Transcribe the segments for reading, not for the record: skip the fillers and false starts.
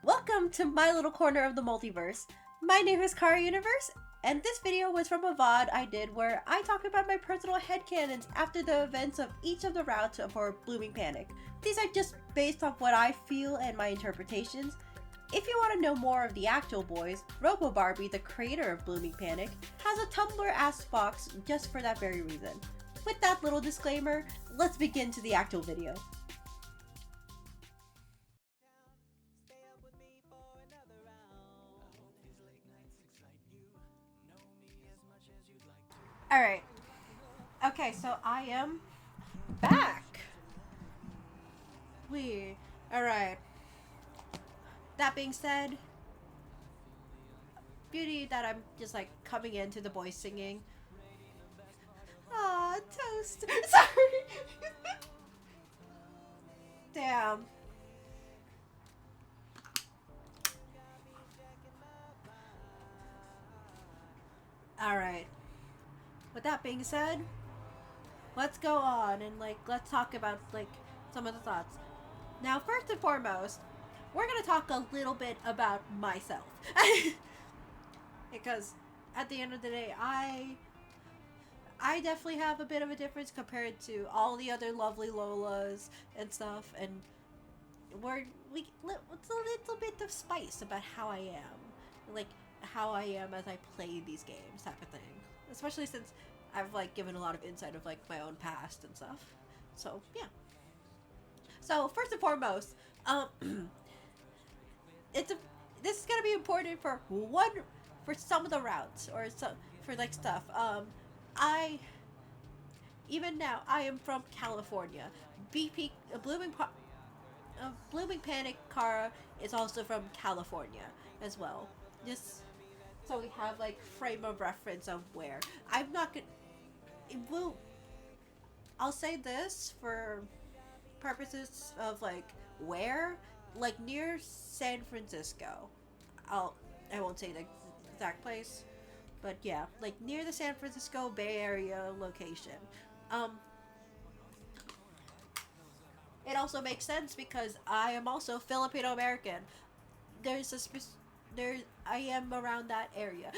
Welcome to my little corner of the multiverse. My name is CharaUniverse, and this video was from a VOD I did where I talk about my personal headcanons after the events of each of the routes for Blooming Panic. These are just based off what I feel and my interpretations. If you want to know more of the actual boys, RoboBarbie, the creator of Blooming Panic, has a Tumblr Ask box just for that very reason. With that little disclaimer, let's begin to the actual video. Alright. Okay, so I am back. Alright. That being said, beauty that I'm just like coming into the boys singing. Aw, toast. Sorry. Damn. Alright. With that being said, let's go on and let's talk about some of the thoughts. Now, first and foremost, we're gonna talk a little bit about myself. Because at the end of the day, I definitely have a bit of a difference compared to all the other lovely Lolas and stuff, and it's a little bit of spice about how I am. Like, how I am as I play these games type of thing. Especially since I've given a lot of insight of my own past and stuff. So yeah. So first and foremost, this is gonna be important for some of the routes or for stuff. Even now I am from California. Blooming Panic Chara is also from California as well. Just so we have frame of reference of where. I'm not gonna. I'll say this for purposes of where, near San Francisco. I won't say the exact place, but yeah, near the San Francisco Bay Area location. It also makes sense because I am also Filipino American. I am around that area.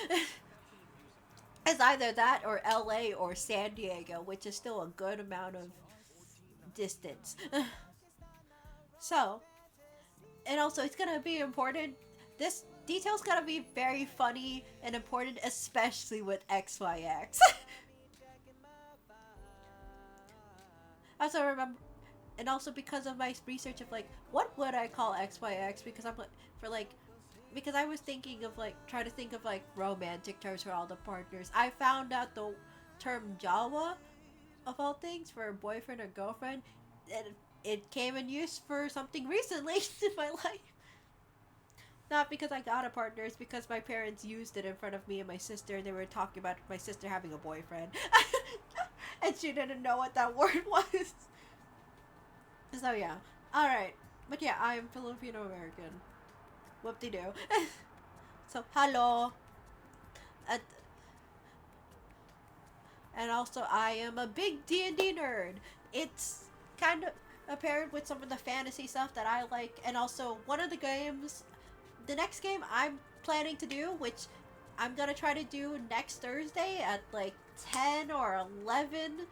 It's either that or LA or San Diego, which is still a good amount of distance. So, and also it's gonna be important. This detail's gonna be very funny and important, especially with Xyx. Also remember, and also because of my research of what would I call Xyx, because because I was thinking of trying to think of romantic terms for all the partners. I found out the term Jawa, of all things, for a boyfriend or girlfriend, and it came in use for something recently in my life. Not because I got a partner, it's because my parents used it in front of me and my sister, and they were talking about my sister having a boyfriend. And she didn't know what that word was. So yeah. Alright. But yeah, I'm Filipino American. Whoop-de-doo. So, hello. And also, I am a big D&D nerd. It's kind of apparent with some of the fantasy stuff that I like. And also, one of the games, the next game I'm planning to do, which I'm going to try to do next Thursday at 10 or 11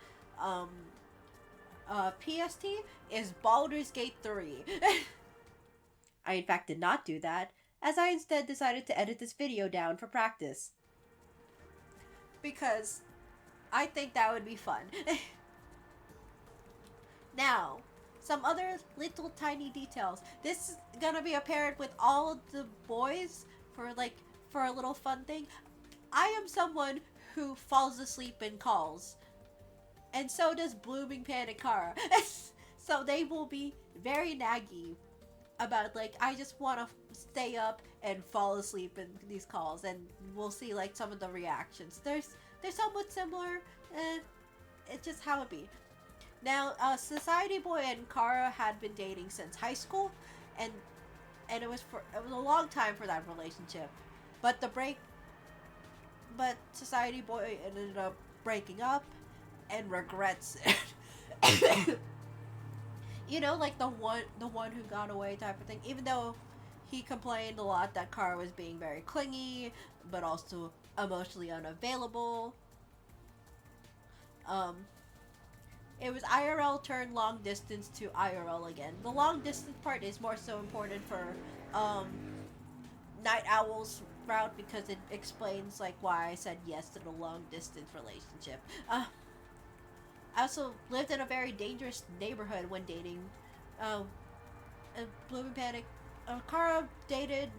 PST, is Baldur's Gate 3. I in fact did not do that, as I instead decided to edit this video down for practice. Because I think that would be fun. Now, some other little tiny details. This is gonna be apparent with all of the boys for a little fun thing. I am someone who falls asleep in calls. And so does Blooming Panic Chara. So they will be very naggy about I just want to stay up and fall asleep in these calls, and we'll see some of the reactions. They're somewhat similar. It's just how it be. Now, Society Boy and Chara had been dating since high school, and it was a long time for that relationship. But Society Boy ended up breaking up and regrets it. You know, the one who got away type of thing. Even though he complained a lot that Chara was being very clingy, but also emotionally unavailable. Um, it was IRL turned long distance to IRL again. The long distance part is more so important for um, Night Owl's route because it explains like why I said yes to the long distance relationship. I also lived in a very dangerous neighborhood when dating Blooming Panic. Chara dated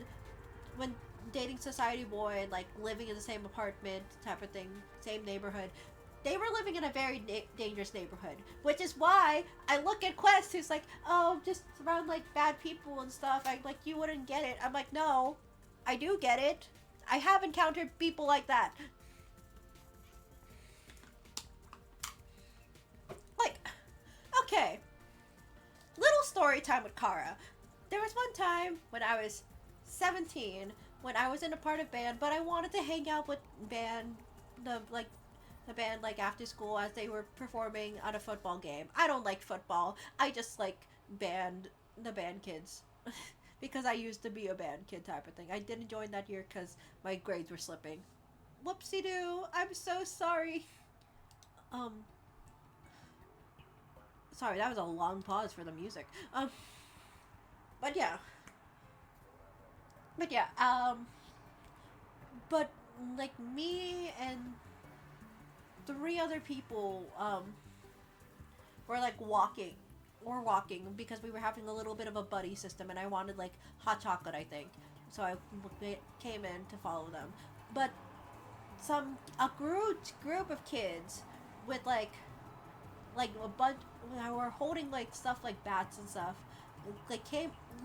when dating Society Boy and like living in the same apartment type of thing, same neighborhood. They were living in a very dangerous neighborhood, which is why I look at Quest, who's like, oh, just around like bad people and stuff. I'm like, you wouldn't get it. I'm like, no, I do get it. I have encountered people like that. Like, okay, little story time with Chara. There was one time when I was 17 when I was in a part of band, but I wanted to hang out with the band like after school as they were performing on a football game. I don't like football. I just like the band kids. Because I used to be a band kid type of thing. I didn't join that year because my grades were slipping. Whoopsie doo. I'm so sorry. Sorry, that was a long pause for the music. But yeah. But yeah, but like me and three other people, were like walking. We're walking because we were having a little bit of a buddy system and I wanted like hot chocolate, I think. So I came in to follow them. But a group of kids with like a bunch were holding like stuff like bats and stuff. They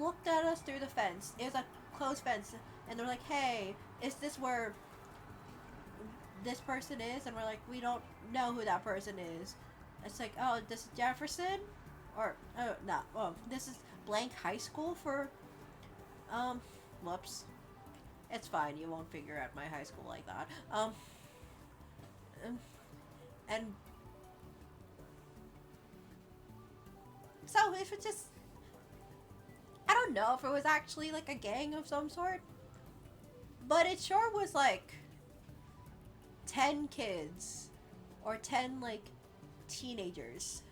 looked at us through the fence. It was a closed fence, and they're like, "Hey, is this where this person is?" And we're like, "We don't know who that person is." It's like, "Oh, this is Jefferson, or oh no, oh this is blank high school for whoops, it's fine. You won't figure out my high school like that. And so it was just." I don't know if it was actually like a gang of some sort, but it sure was like 10 kids or 10 like teenagers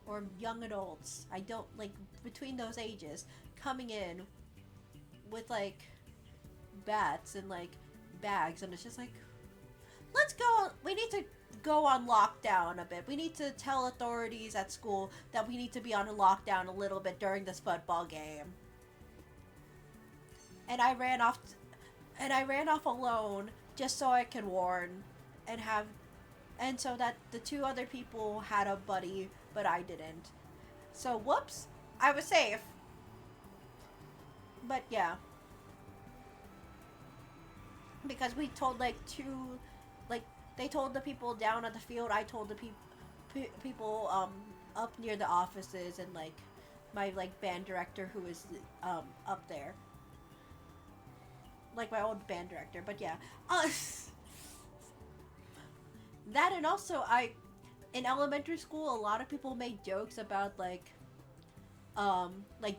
or young adults. I don't like between those ages coming in with like bats and like bags, and it's just like, let's go. We need to go on lockdown a bit. We need to tell authorities at school that we need to be on a lockdown a little bit during this football game. And I ran off alone just so I could warn and so that the two other people had a buddy, but I didn't. So whoops, I was safe. But yeah. Because we told they told the people down at the field. I told the people up near the offices, and like my like band director who is up there, like my old band director. But yeah, that, and also in elementary school, a lot of people made jokes about like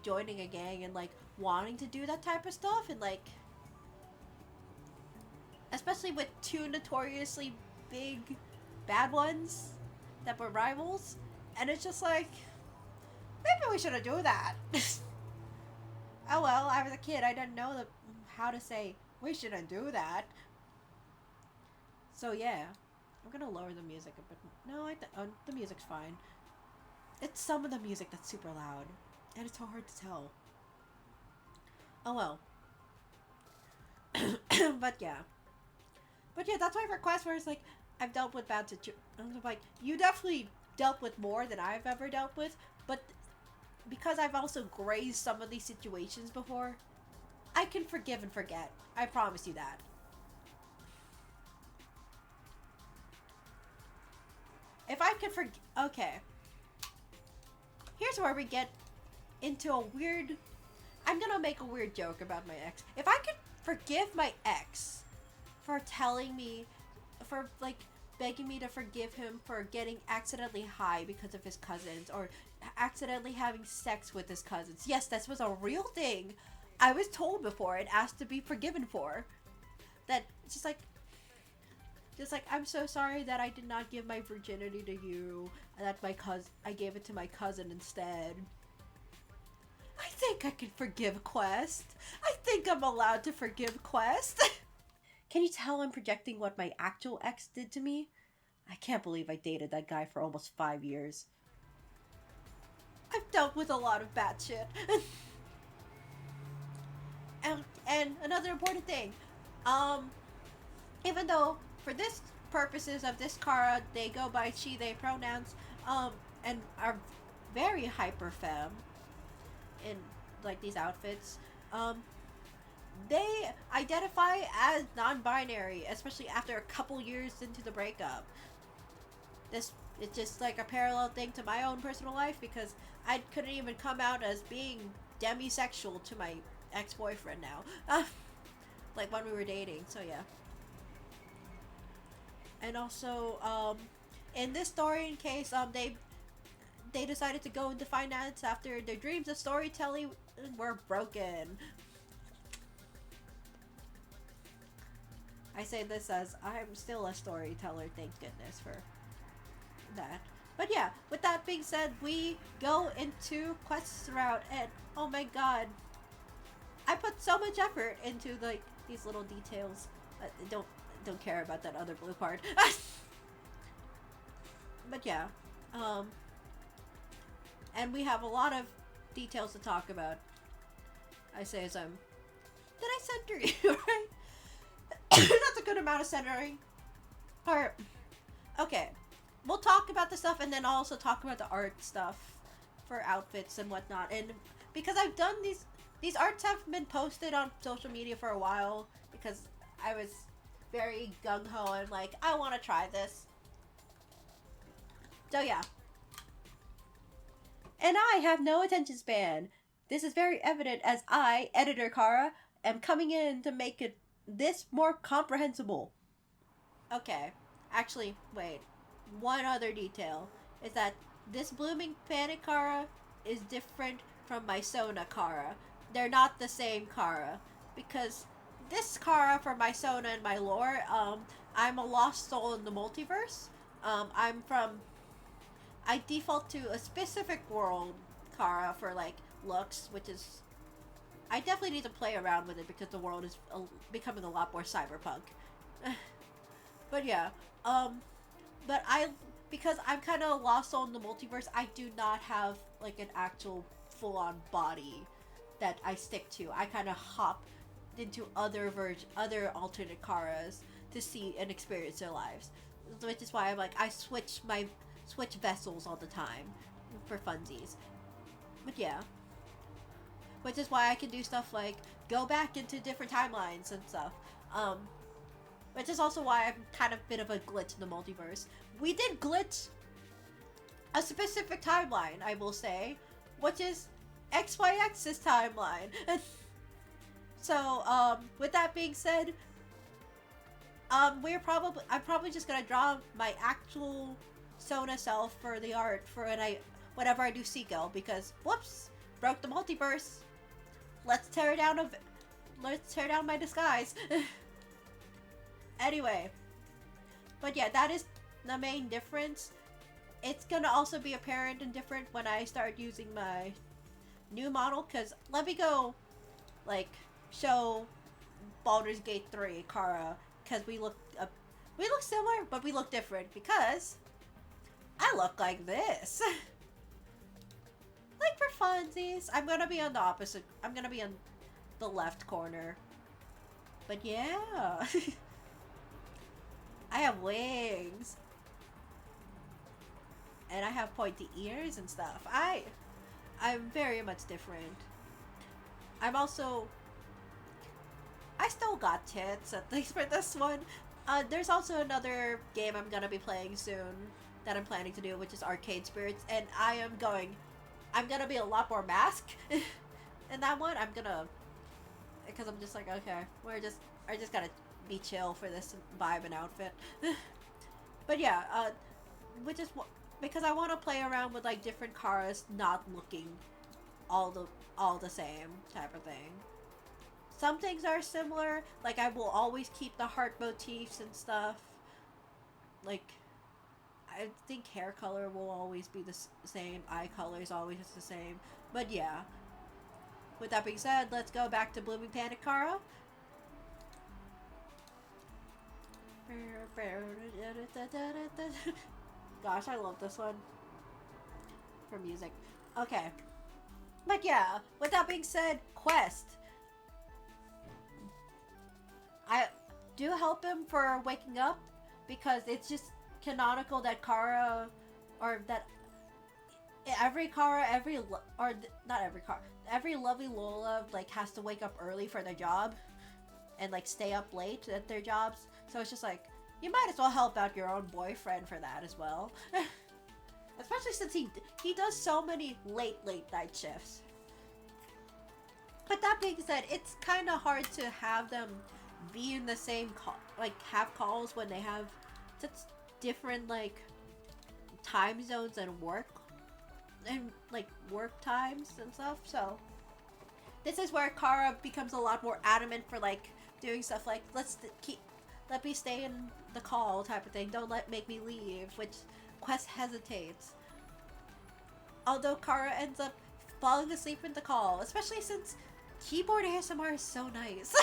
joining a gang and like wanting to do that type of stuff, and like especially with two notoriously big bad ones that were rivals, and it's just like, maybe we shouldn't do that. Oh well, I was a kid, I didn't know how to say we shouldn't do that. So yeah, I'm gonna lower the music a bit. No, the music's fine. It's some of the music that's super loud, and it's so hard to tell. Oh well. But yeah, that's my request. Where it's like, I've dealt with bad situations. I'm like, you definitely dealt with more than I've ever dealt with, but because I've also grazed some of these situations before, I can forgive and forget. I promise you that. If I could forget, okay. Here's where we get into a weird. I'm gonna make a weird joke about my ex. If I could forgive my ex for telling me, for like begging me to forgive him for getting accidentally high because of his cousins, or accidentally having sex with his cousins. Yes, this was a real thing. I was told before and asked to be forgiven for. That it's just like, I'm so sorry that I did not give my virginity to you, and that I gave it to my cousin instead. I think I can forgive Quest. I think I'm allowed to forgive Quest. Can you tell I'm projecting what my actual ex did to me? I can't believe I dated that guy for almost 5 years. I've dealt with a lot of bad shit. and another important thing, even though for this purposes of this Chara, they go by she, they pronouns, and are very hyper femme in like these outfits, they identify as non-binary, especially after a couple years into the breakup. This is just like a parallel thing to my own personal life, because I couldn't even come out as being demisexual to my ex-boyfriend now. Like when we were dating, so yeah. And also, in this story, in case they decided to go into finance after their dreams of storytelling were broken. I say this as I'm still a storyteller, thank goodness for that. But yeah, with that being said, we go into Quest's route, and oh my god, I put so much effort into like these little details. Don't care about that other blue part. But yeah, and we have a lot of details to talk about. I say as I'm... Did I center you, right? That's a good amount of centering. Alright. Okay. We'll talk about the stuff, and then I'll also talk about the art stuff for outfits and whatnot. And because I've done these arts have been posted on social media for a while, because I was very gung-ho and like, I want to try this. So yeah. And I have no attention span. This is very evident as I, editor Chara, am coming in to make it this more comprehensible. Okay. Actually, wait. One other detail is that this Blooming Panic Chara is different from my Sona Chara. They're not the same Chara, because this Chara for my Sona and my lore, I'm a lost soul in the multiverse. I default to a specific world Chara for like looks, which is, I definitely need to play around with it because the world is becoming a lot more cyberpunk. But yeah, but because I'm kind of a lost soul in the multiverse, I do not have like an actual full-on body that I stick to. I kind of hop into other alternate Charas to see and experience their lives, which is why I'm like, I switch vessels all the time for funsies. But yeah, which is why I can do stuff like go back into different timelines and stuff. Which is also why I'm kind of a bit of a glitch in the multiverse. We did glitch a specific timeline, I will say, which is XYX's timeline. So, with that being said, I'm probably just gonna draw my actual Sona self for the art for whenever I do Sequel, because whoops, broke the multiverse. Let's tear down my disguise. Anyway, but yeah, that is the main difference. It's gonna also be apparent and different when I start using my new model, because let me go like show Baldur's Gate 3 Chara, because we look similar, but we look different because I look like this. Like for funsies, I'm gonna be on the opposite. I'm gonna be on the left corner. But yeah. I have wings. And I have pointy ears and stuff. I'm very much different. I still got tits, at least for this one. There's also another game I'm gonna be playing soon that I'm planning to do, which is Arcade Spirits, and I'm gonna be a lot more masked in that one. Because I'm just like, okay, I just gotta be chill for this vibe and outfit. But yeah, which is because I want to play around with like different Charas not looking all the same type of thing. some things are similar. Like, I will always keep the heart motifs and stuff. Like, I think hair color will always be the same. Eye color is always the same. But yeah. With that being said, let's go back to Blooming Panic Chara. Gosh, I love this one. For music. Okay. But yeah, with that being said, quest. I do help him for waking up because it's just canonical that Chara, or that every Chara, every lovely Lola like has to wake up early for their job and like stay up late at their jobs. So it's just like, you might as well help out your own boyfriend for that as well. Especially since he does so many late night shifts. But that being said, it's kind of hard to have them be in the same call, like have calls when they have such different like time zones and work times and stuff. So this is where Chara becomes a lot more adamant for like doing stuff like let me stay in the call type of thing. Don't make me leave, which Quest hesitates. Although Chara ends up falling asleep in the call, especially since keyboard ASMR is so nice.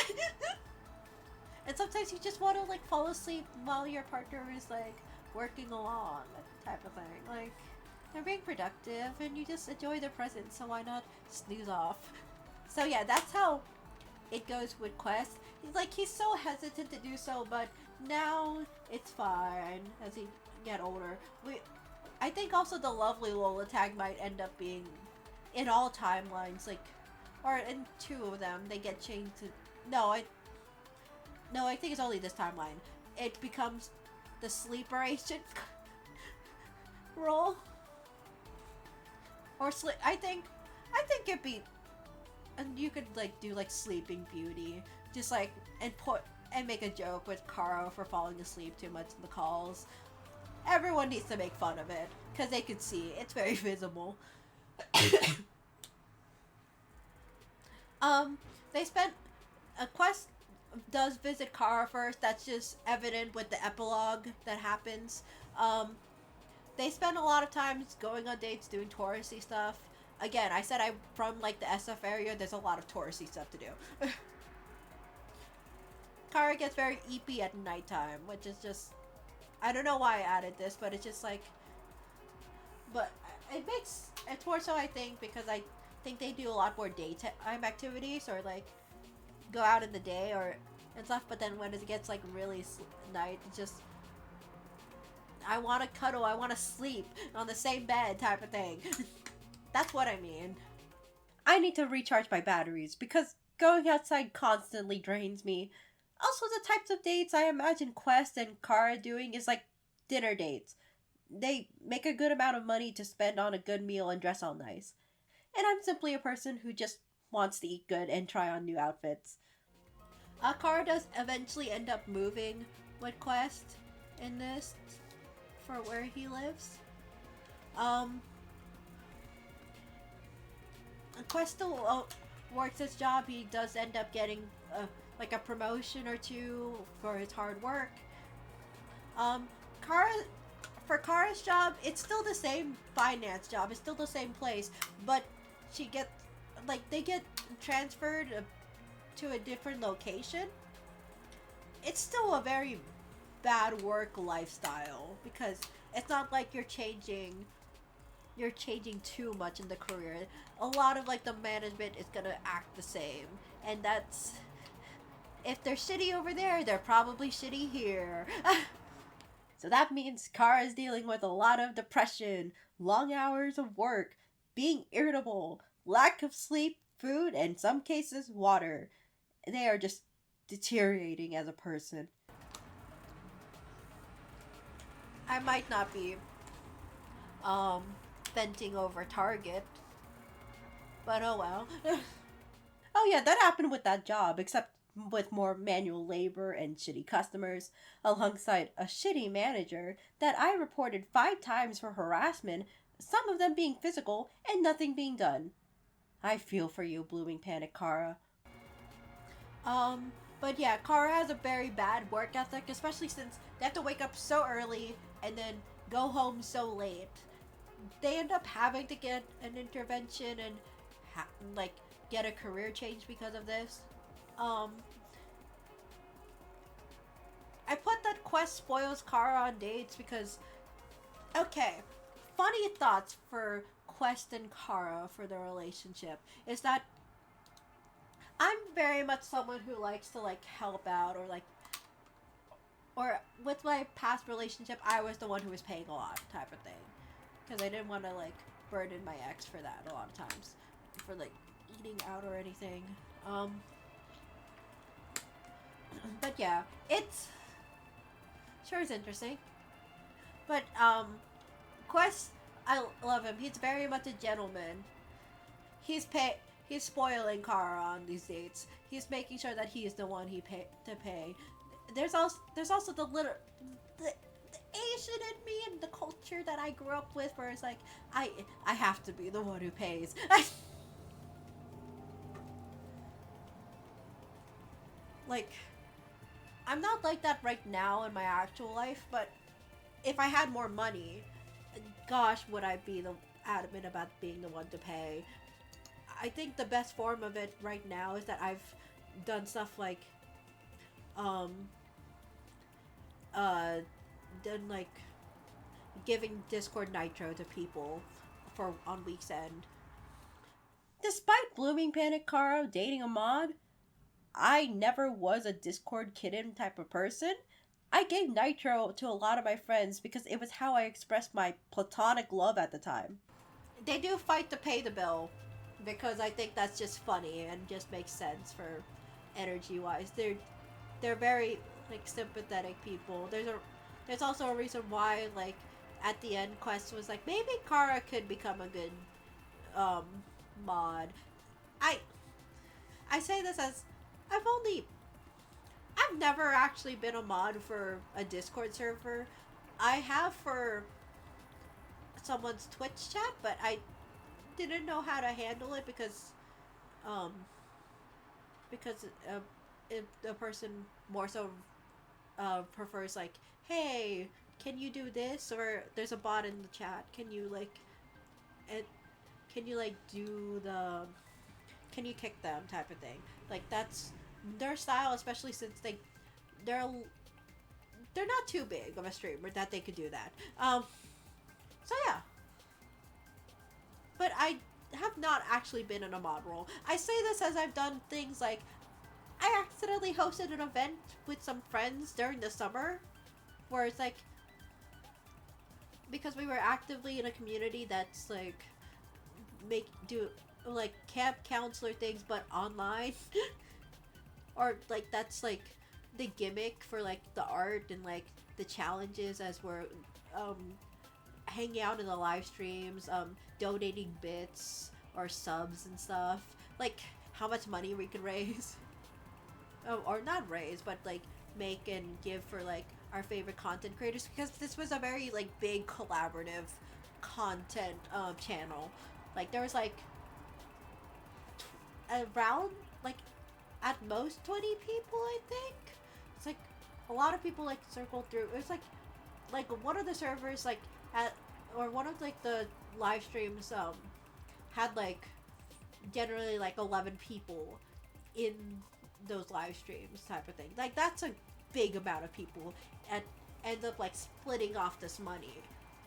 And sometimes you just want to like fall asleep while your partner is like working along type of thing. Like, they're being productive and you just enjoy their presence, so why not snooze off? So yeah, that's how it goes with Quest. He's so hesitant to do so, but now it's fine as he get older. I think also the lovely Lola tag might end up being in all timelines, like, or in 2 of them they get changed to I think it's only this timeline. It becomes the sleeper agent role. Or I think it'd be, and you could like do like Sleeping Beauty, just like and make a joke with Chara for falling asleep too much in the calls. Everyone needs to make fun of it because they can see it's very visible. They spent a Quest does visit Chara first. That's just evident with the epilogue that happens. They spend a lot of times going on dates, doing touristy stuff. Again, I said I'm from like the SF area. There's a lot of touristy stuff to do. Chara gets very eepy at nighttime, which is just, I don't know why I added this, but it's just like, but it's more so I think because I think they do a lot more daytime activities or like go out in the day and stuff, but then when it gets like really night, it's just, I want to cuddle, I want to sleep on the same bed type of thing. That's what I mean. I need to recharge my batteries because going outside constantly drains me. Also, the types of dates I imagine Quest and Chara doing is like dinner dates. They make a good amount of money to spend on a good meal and dress all nice. And I'm simply a person who just wants to eat good and try on new outfits. Chara does eventually end up moving with Quest in this for where he lives. Quest still works his job. He does end up getting like a promotion or 2 for his hard work. For Chara's job, it's still the same finance job. It's still the same place, but she gets they get transferred to a different location. It's still a very bad work lifestyle because it's not like you're changing too much in the career. A lot of like the management is gonna act the same, and that's, if they're shitty over there, they're probably shitty here. So that means Chara is dealing with a lot of depression, long hours of work, being irritable, lack of sleep, food, and in some cases water. They are just deteriorating as a person. I might not be venting over Target, but oh well. Oh yeah, that happened with that job, except with more manual labor and shitty customers, alongside a shitty manager that I reported 5 times for harassment, some of them being physical and nothing being done. I feel for you, Blooming Panic Chara. But yeah, Kara has a very bad work ethic, especially since they have to wake up so early and then go home so late. They end up having to get an intervention and like get a career change because of this. Um, I put that Quest spoils Kara on dates because, okay, funny thoughts for Quest and Kara for their relationship is that I'm very much someone who likes to like help out or with my past relationship, I was the one who was paying a lot type of thing because I didn't want to like burden my ex for that a lot of times for like eating out or anything. Um, but yeah, it's sure is interesting. But Quest, I love him. He's very much a gentleman. He's pay he's spoiling Kara on these dates. He's making sure that he's the one he pay to pay. There's also the Asian in me and the culture that I grew up with, where it's like I have to be the one who pays. Like I'm not like that right now in my actual life, but if I had more money, gosh, would I be the adamant about being the one to pay. I think the best form of it right now is that I've done stuff like um uh done like giving Discord Nitro to people for on week's end. Despite Blooming Panic Caro dating a mod, I never was a Discord kitten type of person. I gave Nitro to a lot of my friends because it was how I expressed my platonic love at the time. They do fight to pay the bill because I think that's just funny and just makes sense for energy wise. They're very like sympathetic people. There's also a reason why like at the end Quest was like maybe Kara could become a good um mod. I I say this as I've only I've never actually been a mod for a Discord server. I have for someone's Twitch chat, but I didn't know how to handle it um because if the person more so prefers like, hey, can you do this? Or there's a bot in the chat. Can you like it? Can you like do the? Can you kick them type of thing? Like that's their style, especially since they're they're not too big of a streamer that they could do that. So yeah, but I have not actually been in a mod role. I say this as I've done things like I accidentally hosted an event with some friends during the summer where it's like because we were actively in a community that's like do like camp counselor things but online or like that's like the gimmick for like the art and like the challenges as we're um hanging out in the live streams, donating bits or subs and stuff, like how much money we could raise. Or not raise, but like make and give for like our favorite content creators because this was a very like big collaborative content channel. Like there was like around like at most 20 people, I think. It's like a lot of people like circled through. It was like one of the servers like at or one of like the live streams had like generally like 11 people in those live streams type of thing. Like that's a big amount of people and end up like splitting off this money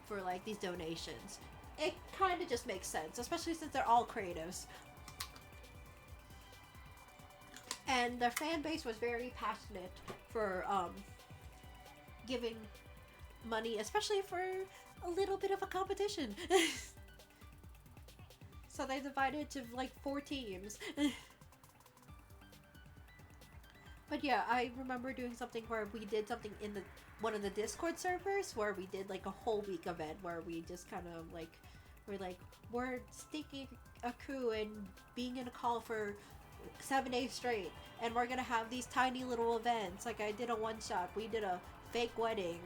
for like these donations. It kind of just makes sense, especially since they're all creatives. And their fan base was very passionate for giving money, especially for a little bit of a competition. So they divided to like 4 teams. But yeah, I remember doing something where we did something in the one of the Discord servers where we did like a whole week event where we just kind of like we're staking a coup and being in a call for 7 days straight, and we're gonna have these tiny little events. Like I did a one shot, we did a fake wedding,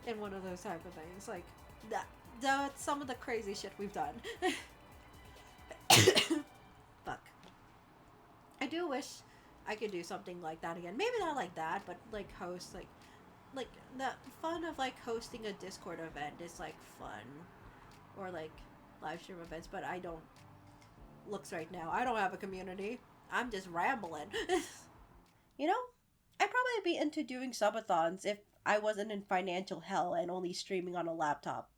and one of those type of things. Like that's some of the crazy shit we've done. Fuck. I do wish I could do something like that again. Maybe not like that, but like host like the fun of like hosting a Discord event is like fun, or like live stream events. But I don't looks right now. I don't have a community. I'm just rambling. You know, I'd probably be into doing subathons if I wasn't in financial hell and only streaming on a laptop.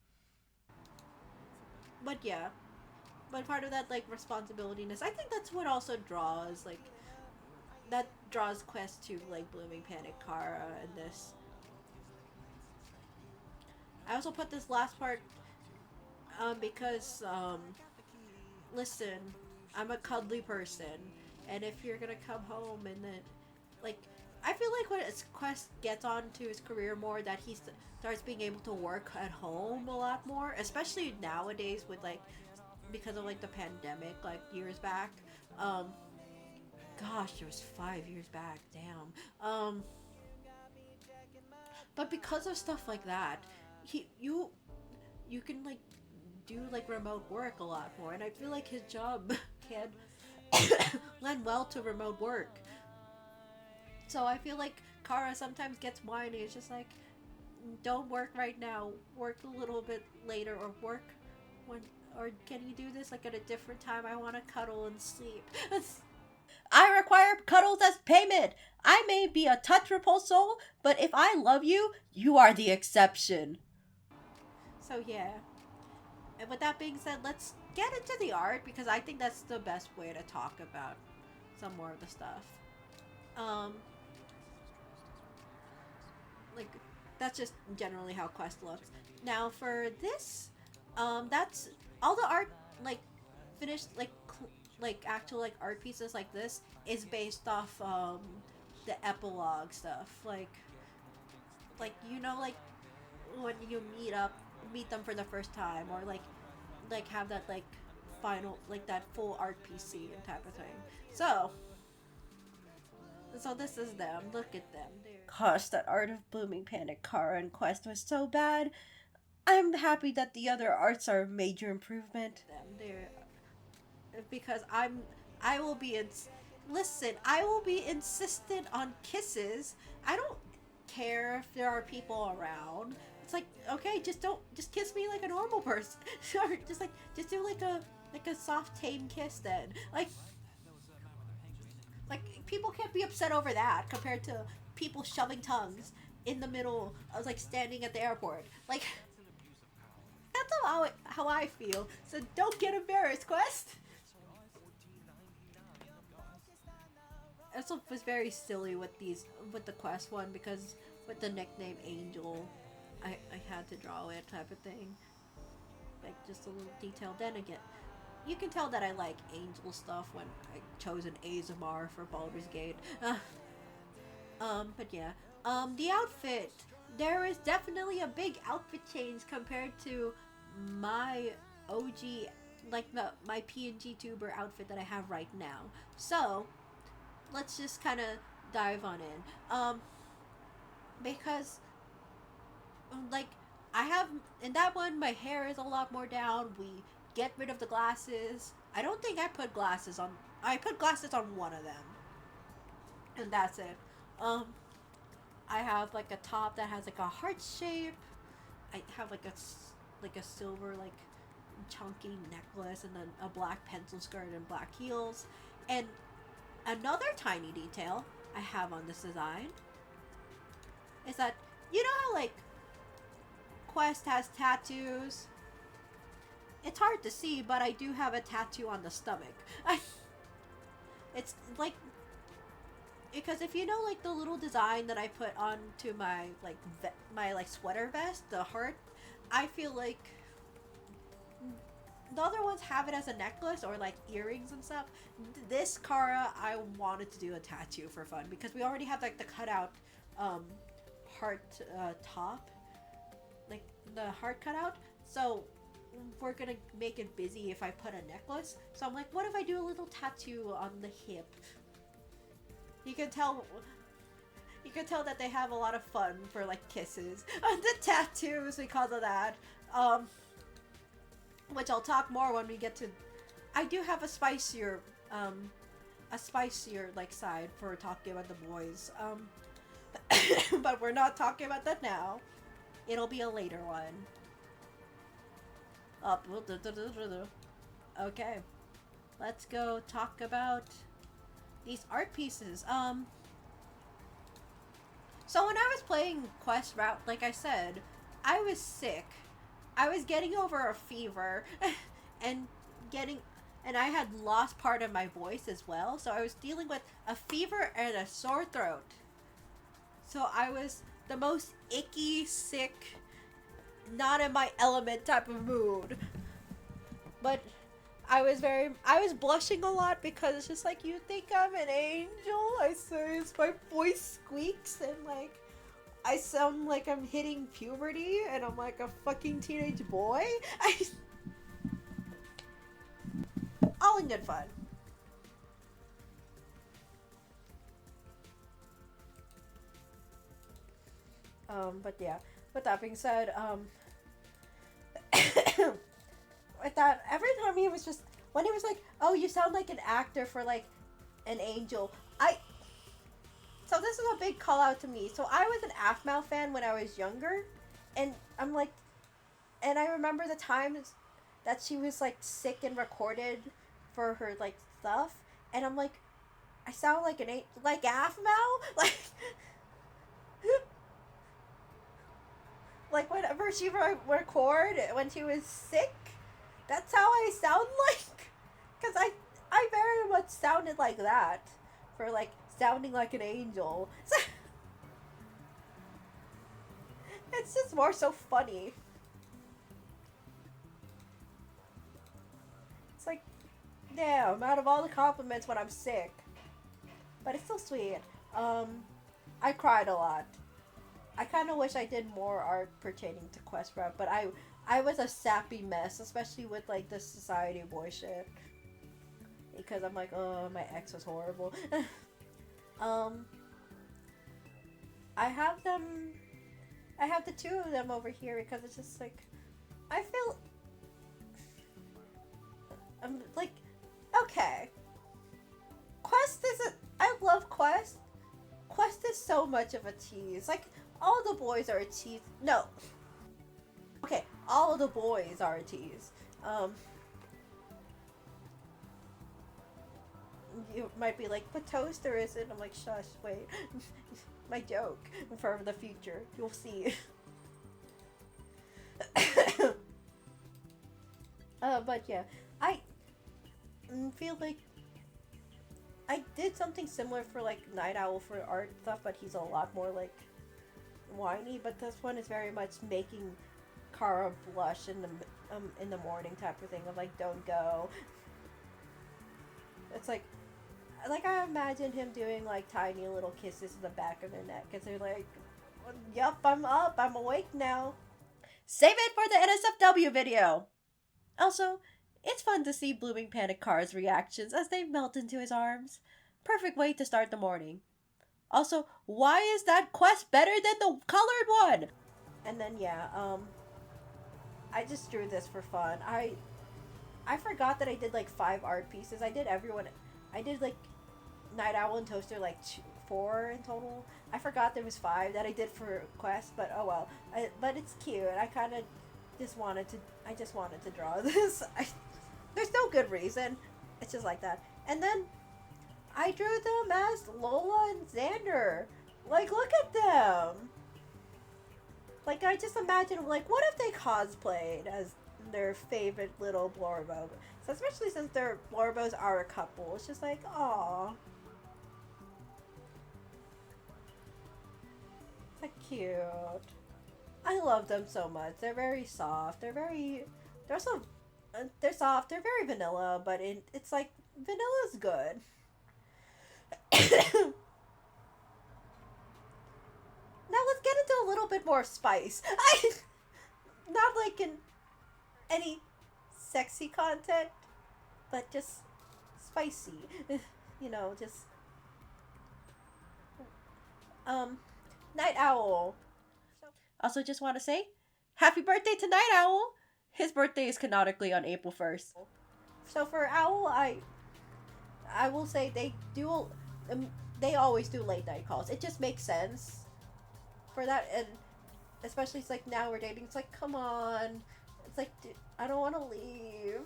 But yeah, but part of that like responsibilityness, I think that's what also draws like that draws Quest to like Blooming Panic, Chara, and this. I also put this last part because listen, I'm a cuddly person, and if you're gonna come home and then like I feel like when Quest gets on to his career more, that he starts being able to work at home a lot more, especially nowadays with like because of like the pandemic, like years back. Um, gosh, it was 5 years back. Damn. But because of stuff like that, you can like do like remote work a lot more, and I feel like his job can lend well to remote work. So I feel like Chara sometimes gets whiny. It's just like, don't work right now. Work a little bit later, or work when, or can you do this like at a different time? I want to cuddle and sleep. I require cuddles as payment. I may be a touch repulsed soul, but if I love you, you are the exception. So yeah. And with that being said, let's get into the art, because I think that's the best way to talk about some more of the stuff. Like, that's just generally how Quest looks. Now for this, that's all the art, like finished, like actual like art pieces like this is based off the epilogue stuff, like you know, like when you meet them for the first time, or like have that like final, like that full art piece scene type of thing. So this is them. Look at them. Gosh, that art of Blooming Panic, Chara, and Quest was so bad. I'm happy that the other arts are a major improvement. They're because I will be listen, I will be insistent on kisses. I don't care if there are people around. It's like, okay, just kiss me like a normal person. Sure, just do like a soft tame kiss then. Like people can't be upset over that compared to people shoving tongues in the middle of like standing at the airport. Like that's how I feel. So don't get embarrassed, Quest. It also was very silly with the Quest one, because with the nickname Angel, I had to draw it type of thing. Like just a little detail. Then again, you can tell that I like Angel stuff when I chose an Azamar for Baldur's Gate. But yeah. The outfit. There is definitely a big outfit change compared to my OG, like my PNG tuber outfit that I have right now. So, let's just kind of dive on in. Because, like, I have, in that one, my hair is a lot more down. We get rid of the glasses. I don't think I put glasses on, I put glasses on one of them. And that's it. I have, like, a top that has, like, a heart shape. I have, like, a silver, like, chunky necklace, and then a black pencil skirt and black heels. And another tiny detail I have on this design is that, you know how like Quest has tattoos? It's hard to see, but I do have a tattoo on the stomach. It's like, because if you know like the little design that I put onto my like sweater vest, the heart, I feel like the other ones have it as a necklace or like earrings and stuff. This Chara, I wanted to do a tattoo for fun, because we already have like the cutout heart top, like the heart cutout. So we're gonna make it busy if I put a necklace. So I'm like, what if I do a little tattoo on the hip? You can tell that they have a lot of fun for like kisses on the tattoos because of that. Which I'll talk more when we get to. I do have a spicier a spicier like side for talking about the boys. But we're not talking about that now. It'll be a later one. Up. Okay. Let's go talk about these art pieces. So when I was playing Quest Route, like I said, I was sick. I was getting over a fever and I had lost part of my voice as well. So I was dealing with a fever and a sore throat. So I was the most icky, sick, not in my element type of mood. But I was blushing a lot because it's just like, you think I'm an angel? I say my voice squeaks and like I sound like I'm hitting puberty and I'm like a fucking teenage boy. All in good fun. But yeah, with that being said, with that, every time he was just, when he was like, oh, you sound like an actor for like an angel, so this is a big call out to me. So I was an Aphmau fan when I was younger, and I'm like, and I remember the times that she was like sick and recorded for her like stuff, and I'm like, I sound like an like Aphmau, like. Like whenever she record when she was sick, that's how I sound like. Cause I very much sounded like that, for like sounding like an angel. It's just more so funny. It's like, damn, out of all the compliments when I'm sick, but it's still sweet. I cried a lot. I kind of wish I did more art pertaining to Quest Route, but I was a sappy mess, especially with like the society boy shit. Because I'm like, oh, my ex was horrible. I have the two of them over here because it's just like, I feel, I'm like, okay. Quest I love Quest. Quest is so much of a tease. Like, all the boys are a tease. No. Okay, all the boys are a tease. You might be like, but Toaster isn't. I'm like, shush, wait. My joke for the future. You'll see. But yeah, I feel like I did something similar for like NightOwl for art stuff, but he's a lot more like whiny. But this one is very much making Chara blush in the morning type of thing of like, don't go. It's like I imagine him doing like tiny little kisses in the back of their neck because they're like, yup, I'm up, I'm awake now. Save it for the NSFW video. Also, it's fun to see Blooming Panic Car's reactions as they melt into his arms. Perfect way to start the morning. Also, why is that quest better than the colored one? And then yeah, I just drew this for fun. I forgot that I did like 5 art pieces. I did like NightOwl and Toaster like 4 in total. I forgot there was 5 that I did for Quest, but oh well. But it's cute. I just wanted to draw this. There's no good reason. It's just like that. And then I drew them as Lola and Xander. Like, look at them. Like, I just imagine, like, what if they cosplayed as their favorite little Blorbo? So especially since their Blorbos are a couple, it's just like, aww. It's like cute. I love them so much. They're very soft. They're soft. They're very vanilla, but it's like, vanilla's good. Now let's get into a little bit more spice. Not like in any sexy content, but just spicy. You know, just NightOwl. Also, just want to say, happy birthday to NightOwl. His birthday is canonically on April 1st. So for Owl, I will say um, they always do late night calls. It just makes sense for that, and especially it's like now we're dating. It's like, come on, it's like, dude, I don't want to leave.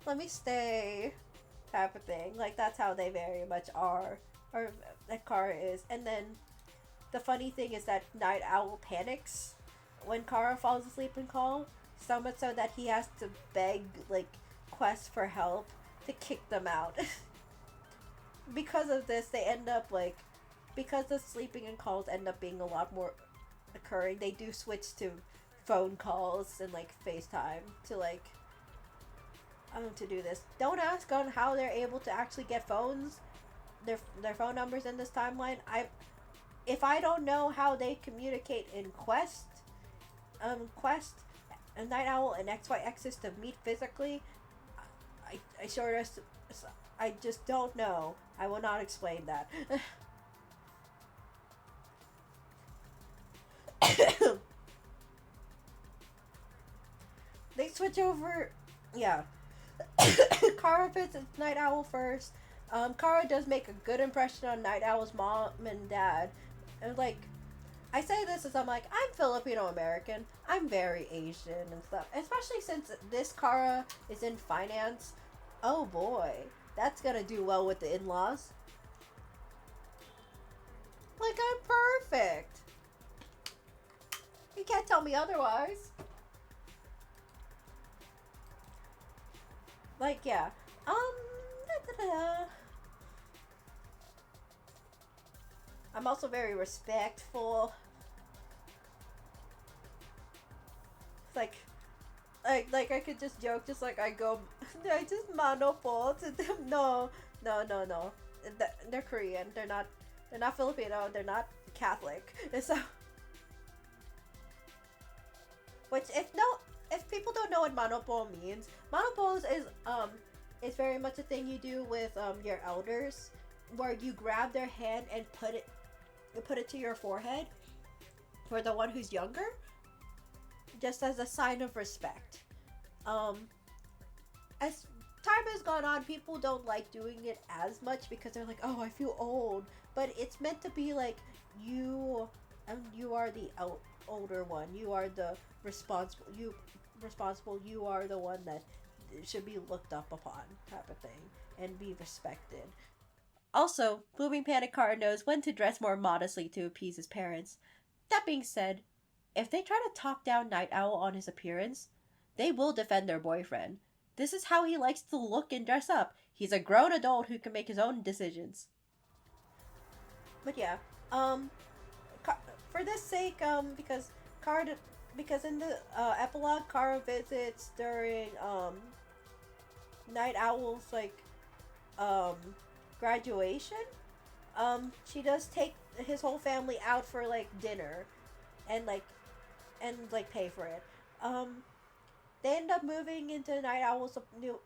Let me stay, type of thing. Like that's how they very much are, or that Chara is. And then the funny thing is that Night Owl panics when Chara falls asleep in call, so much so that he has to beg like Quest for help to kick them out. Because of this, they end up like, because the sleeping and calls end up being a lot more occurring, they do switch to phone calls and like FaceTime to like to do this. Don't ask on how they're able to actually get phones, their phone numbers in this timeline. If I don't know how they communicate in Quest and Night Owl and XYXs to meet physically, I just don't know. I will not explain that. They switch over, yeah. Chara visits Night Owl first. Chara does make a good impression on Night Owl's mom and dad. And like, I say this as I'm like, I'm Filipino American. I'm very Asian and stuff. Especially since this Chara is in finance. Oh boy, that's gonna do well with the in-laws. Like, I'm perfect. You can't tell me otherwise. Like, yeah. I'm also very respectful. It's like I could just joke, just like I just mano to them. No. They're Korean. They're not Filipino. They're not Catholic. So, which if people don't know what manopo means, manopos is very much a thing you do with your elders, where you grab their hand and put it to your forehead for the one who's younger, just as a sign of respect. As time has gone on, people don't like doing it as much because they're like, oh, I feel old. But it's meant to be like, you are the older one. You are the responsible. You are the one that should be looked up upon, type of thing, and be respected. Also, Blooming Panic Chara knows when to dress more modestly to appease his parents. That being said, if they try to talk down Night Owl on his appearance, they will defend their boyfriend. This is how he likes to look and dress up. He's a grown adult who can make his own decisions. But yeah, for this sake, because in the epilogue, Chara visits during Night Owl's like graduation. She does take his whole family out for like dinner, and pay for it. They end up moving into Night Owl's new.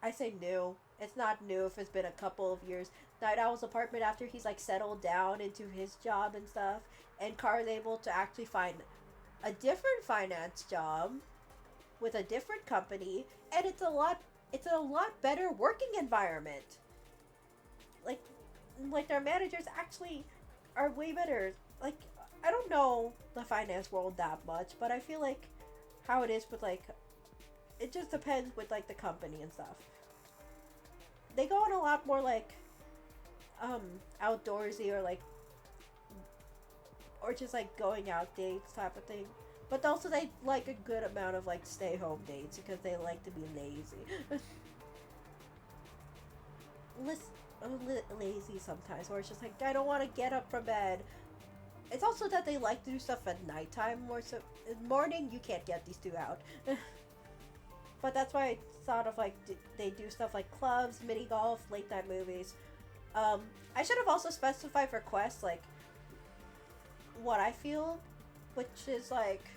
I say new. It's not new if it's been a couple of years. Night Owl's apartment after he's like settled down into his job and stuff, and Chara's able to actually find a different finance job with a different company, and it's a lot better working environment. Like their managers actually are way better. Like, I don't know the finance world that much, but I feel like how it is with like, it just depends with like the company and stuff. They go on a lot more like outdoorsy or just like going out dates type of thing. But also they like a good amount of like stay home dates because they like to be lazy. Lazy sometimes, where it's just like, I don't want to get up from bed. It's also that they like to do stuff at nighttime more, so in the morning you can't get these two out. But that's why I thought of like they do stuff like clubs, mini golf, late night movies. I should have also specified for Quest like what I feel, which is like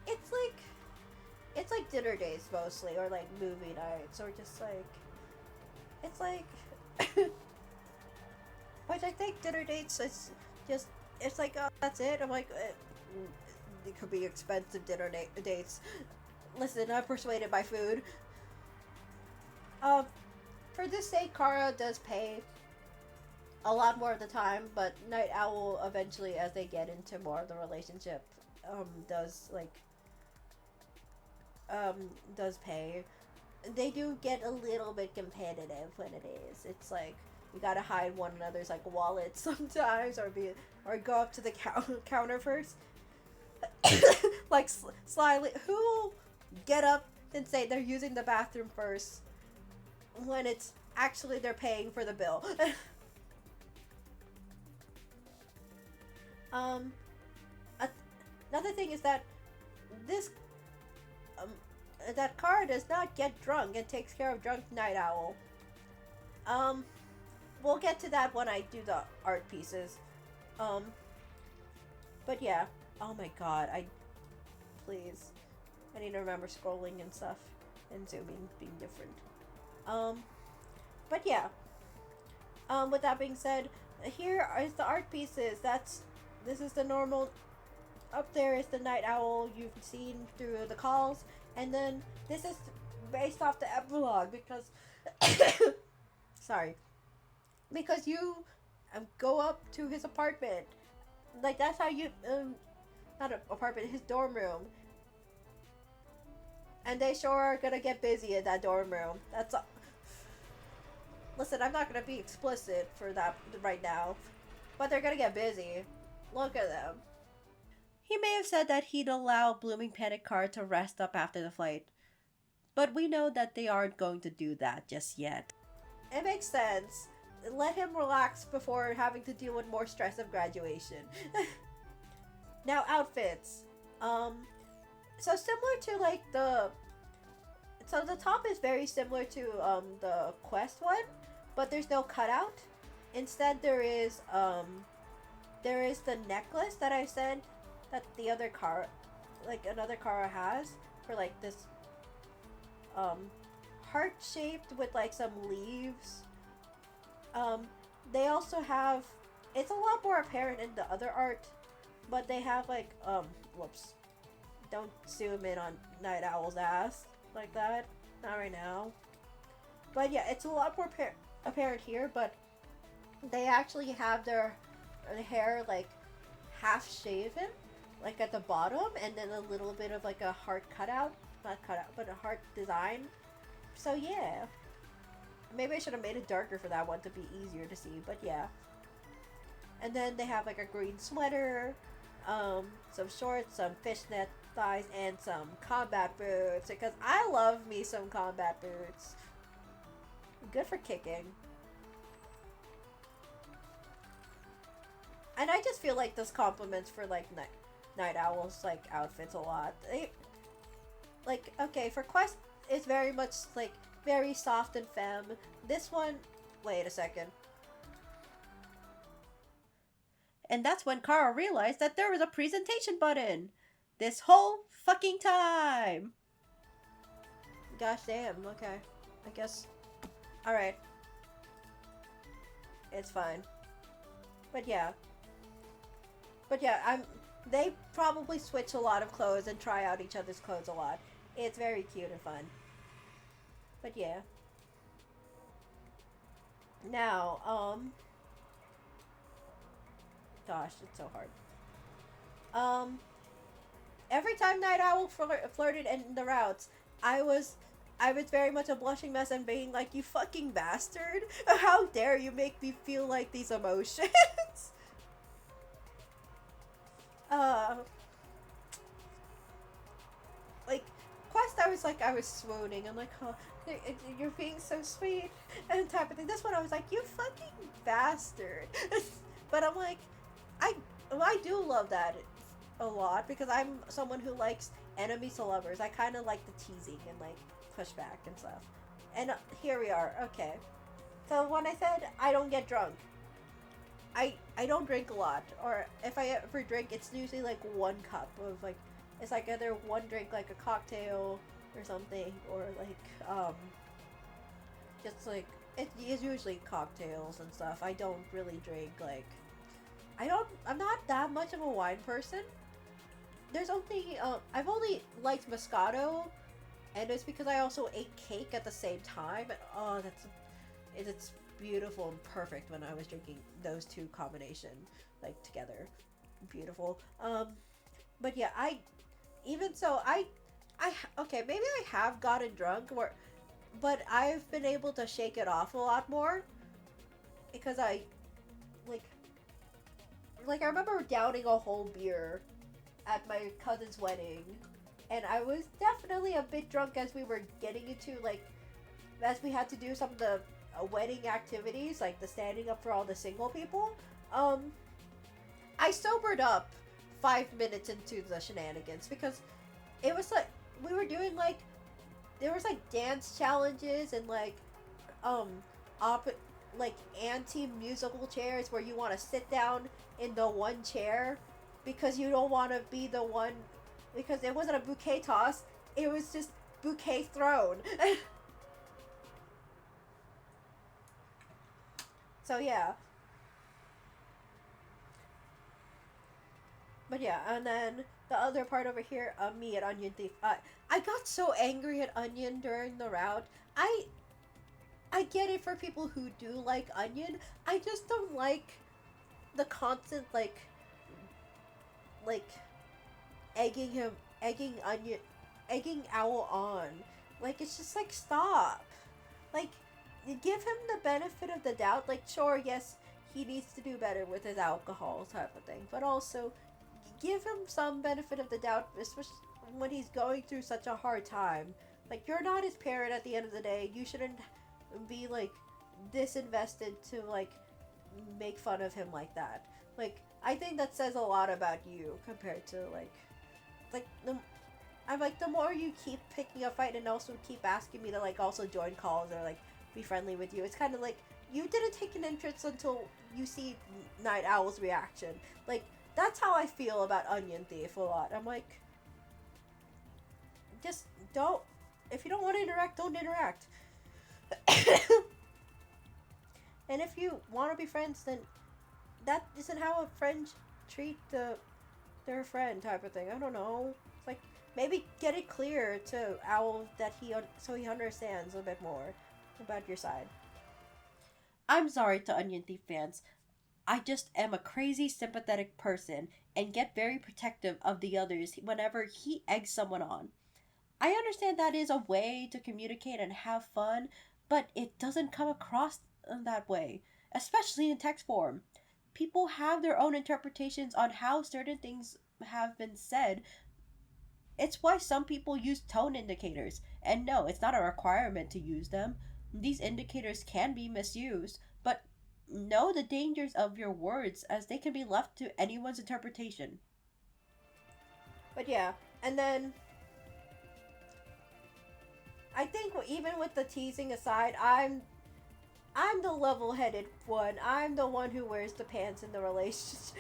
it's like dinner dates mostly, or like movie nights, or just like it's like which I think dinner dates is just, it's like, oh, that's it. I'm like, it could be expensive dinner dates. Listen, I'm persuaded by food. for this sake, Chara does pay a lot more of the time, but NightOwl eventually, as they get into more of the relationship, does like does pay. They do get a little bit competitive when it is. It's like you gotta hide one another's like wallets sometimes, or go up to the counter first, like slyly. Who will get up and say they're using the bathroom first when it's actually they're paying for the bill? Another thing is that this that Chara does not get drunk and takes care of drunk NightOwl. We'll get to that when I do the art pieces. But yeah. Oh my god, please. I need to remember scrolling and stuff and zooming being different. But yeah. With that being said, here is the art pieces. This is the normal. Up there is the NightOwl you've seen through the calls, and then this is based off the epilogue because, sorry, because you go up to his apartment, like that's how you, not an apartment, his dorm room, and they sure are gonna get busy in that dorm room. That's all. Listen, I'm not gonna be explicit for that right now, but they're gonna get busy. Look at them. He may have said that he'd allow Blooming Panic Chara to rest up after the flight, but we know that they aren't going to do that just yet. It makes sense. Let him relax before having to deal with more stress of graduation. Now, outfits. So similar to like so the top is very similar to the quest one, but there's no cutout. Instead, there is the necklace that I said that the other car, like another Chara has, for like this heart shaped with like some leaves. They also have, it's a lot more apparent in the other art, but they have like whoops, don't zoom in on NightOwl's ass like that, not right now. But yeah, it's a lot more apparent here, but they actually have their hair like half shaven, like at the bottom, and then a little bit of like a heart cutout, not cutout, but a heart design. So yeah, maybe I should have made it darker for that one to be easier to see, but yeah. And then they have like a green sweater, some shorts, some fishnet thighs, and some combat boots, because I love me some combat boots. Good for kicking. And I just feel like this compliments for like NightOwl's like outfits a lot. Like, okay, for Quest it's very much like very soft and femme. This one, wait a second. And that's when Chara realized that there was a presentation button this whole fucking time. Gosh damn, okay. I guess. Alright. It's fine. But yeah. They probably switch a lot of clothes and try out each other's clothes a lot. It's very cute and fun. But yeah. Now, gosh, it's so hard. Every time NightOwl flirted in the routes, I was very much a blushing mess and being like, you fucking bastard! How dare you make me feel like these emotions? Like, Quest, I was swooning. I'm like, oh, you're being so sweet, and type of thing. This one, I was like, you fucking bastard. But I'm like, I do love that a lot, because I'm someone who likes enemies to lovers. I kind of like the teasing and like pushback and stuff. And here we are. Okay. So when I said I don't get drunk, I don't drink a lot, or if I ever drink, it's usually like 1 cup of like, it's like either one drink like a cocktail or something, or like just like it is usually cocktails and stuff. I don't really drink like, I'm not that much of a wine person. There's only I've only liked Moscato, and it's because I also ate cake at the same time. And, oh, it's beautiful and perfect when I was drinking those two combination like together. Beautiful. But yeah, even so, okay, maybe I have gotten drunk, but I've been able to shake it off a lot more because like I remember downing a whole beer at my cousin's wedding, and I was definitely a bit drunk as we were getting into as we had to do some of the wedding activities, like the standing up for all the single people. I sobered up 5 minutes into the shenanigans because it was like we were doing there was dance challenges and anti-musical chairs where you want to sit down in the one chair because you don't want to be the one, because it wasn't a bouquet toss, it was just bouquet thrown. So yeah. But yeah, and then the other part over here, me at Onion Thief. I got so angry at Onion during the route. I get it for people who do like Onion. I just don't like the constant egging Onion, egging Owl on. It's just stop. Give him the benefit of the doubt. Sure, yes, he needs to do better with his alcohol type of thing, but also give him some benefit of the doubt, especially when he's going through such a hard time. You're not his parent at the end of the day. You shouldn't be disinvested to make fun of him like that. I think that says a lot about you compared to the more you keep picking a fight and also keep asking me to also join calls or be friendly with you, it's kind of you didn't take an interest until you see Night Owl's reaction. That's how I feel about Onion Thief a lot. I'm just don't. If you don't want to interact, don't interact. And if you want to be friends, then that isn't how a friend treat their friend type of thing. I don't know. It's maybe get it clear to Owl that so he understands a bit more about your side. I'm sorry to Onion Thief fans. I just am a crazy sympathetic person and get very protective of the others whenever he eggs someone on. I understand that is a way to communicate and have fun, but it doesn't come across that way, especially in text form. People have their own interpretations on how certain things have been said. It's why some people use tone indicators, and no, it's not a requirement to use them. These indicators can be misused, but know the dangers of your words as they can be left to anyone's interpretation. But yeah, and then I think even with the teasing aside, I'm the level-headed one. I'm the one who wears the pants in the relationship.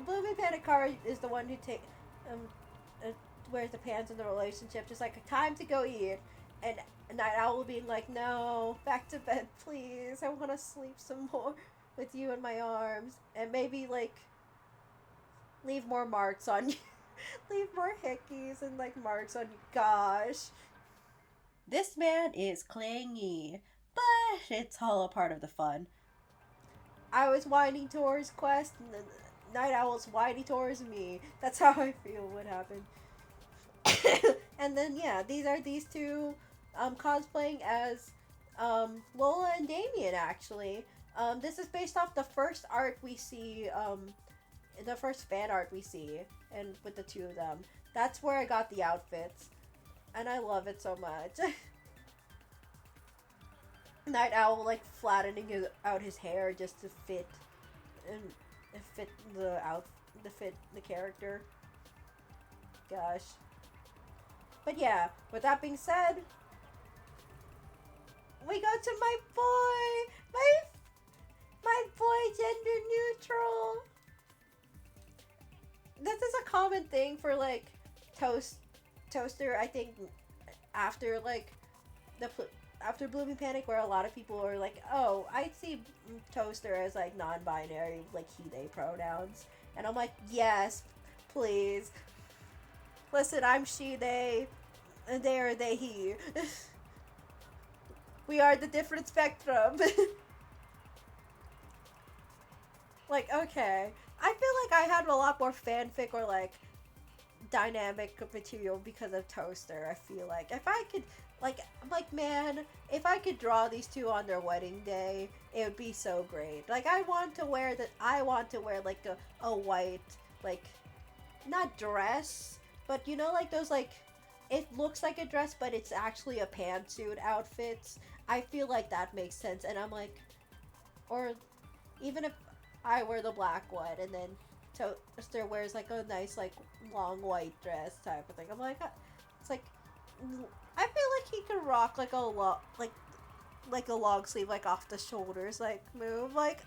Blooming Panicara is the one who wears the pants in the relationship. Just time to go eat, and Night Owl being no, back to bed, please. I want to sleep some more with you in my arms, and maybe leave more marks on you, leave more hickeys and marks on you. Gosh, this man is clingy, but it's all a part of the fun. I was whining towards Quest, and the Night Owl's whining towards me. That's how I feel what happened. And then yeah, these two cosplaying as Lola and Damien, actually. This is based off the first art we see, the first fan art we see, and with the two of them. That's where I got the outfits, and I love it so much. Night Owl flattening out his hair just to fit the character. Gosh. But yeah, with that being said, we go to my boy, my boy, gender neutral. This is a common thing for Toaster. I think after after Blooming Panic, where a lot of people are oh, I see Toaster as non-binary, he/they pronouns, and I'm yes, please. Listen, I'm she/they, and they are they/he. We are the different spectrum. Like, okay. I feel like I had a lot more fanfic or like dynamic material because of Toaster. I feel like if I could, like, I'm like, man, if I could draw these two on their wedding day, it would be so great. Like, I want to wear like a white, like, not dress, but you know, like those, like, it looks like a dress, but it's actually a pantsuit outfits. I feel like that makes sense, and I'm like, or even if I wear the black one, and then Toaster wears like a nice like long white dress type of thing. I'm like, it's like, I feel like he could rock like like a long sleeve like off the shoulders like move like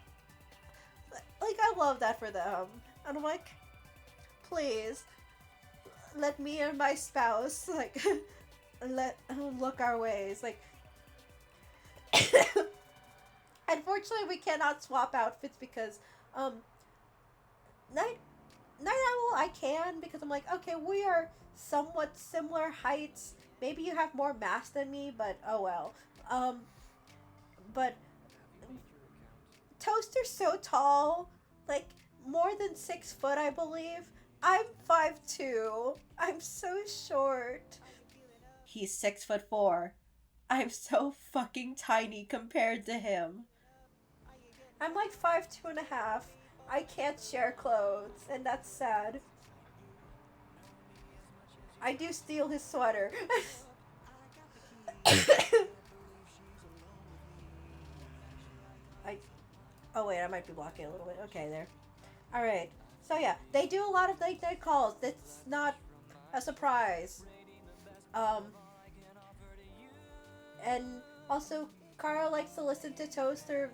I love that for them, and I'm like, please let me and my spouse like let look our ways like. Unfortunately, we cannot swap outfits because Night Owl I can, because I'm like, okay, we are somewhat similar heights. Maybe you have more mass than me, but oh well. But Toaster's so tall, like more than 6 foot, I believe. I'm 5'2". I'm so short. He's 6'4". I'm so fucking tiny compared to him. I'm like 5'2.5". I can't share clothes, and that's sad. I do steal his sweater. I. Oh wait, I might be blocking a little bit. Okay, there. All right. So yeah, they do a lot of late night calls. That's not a surprise. Um, and also, Kara likes to listen to Toasty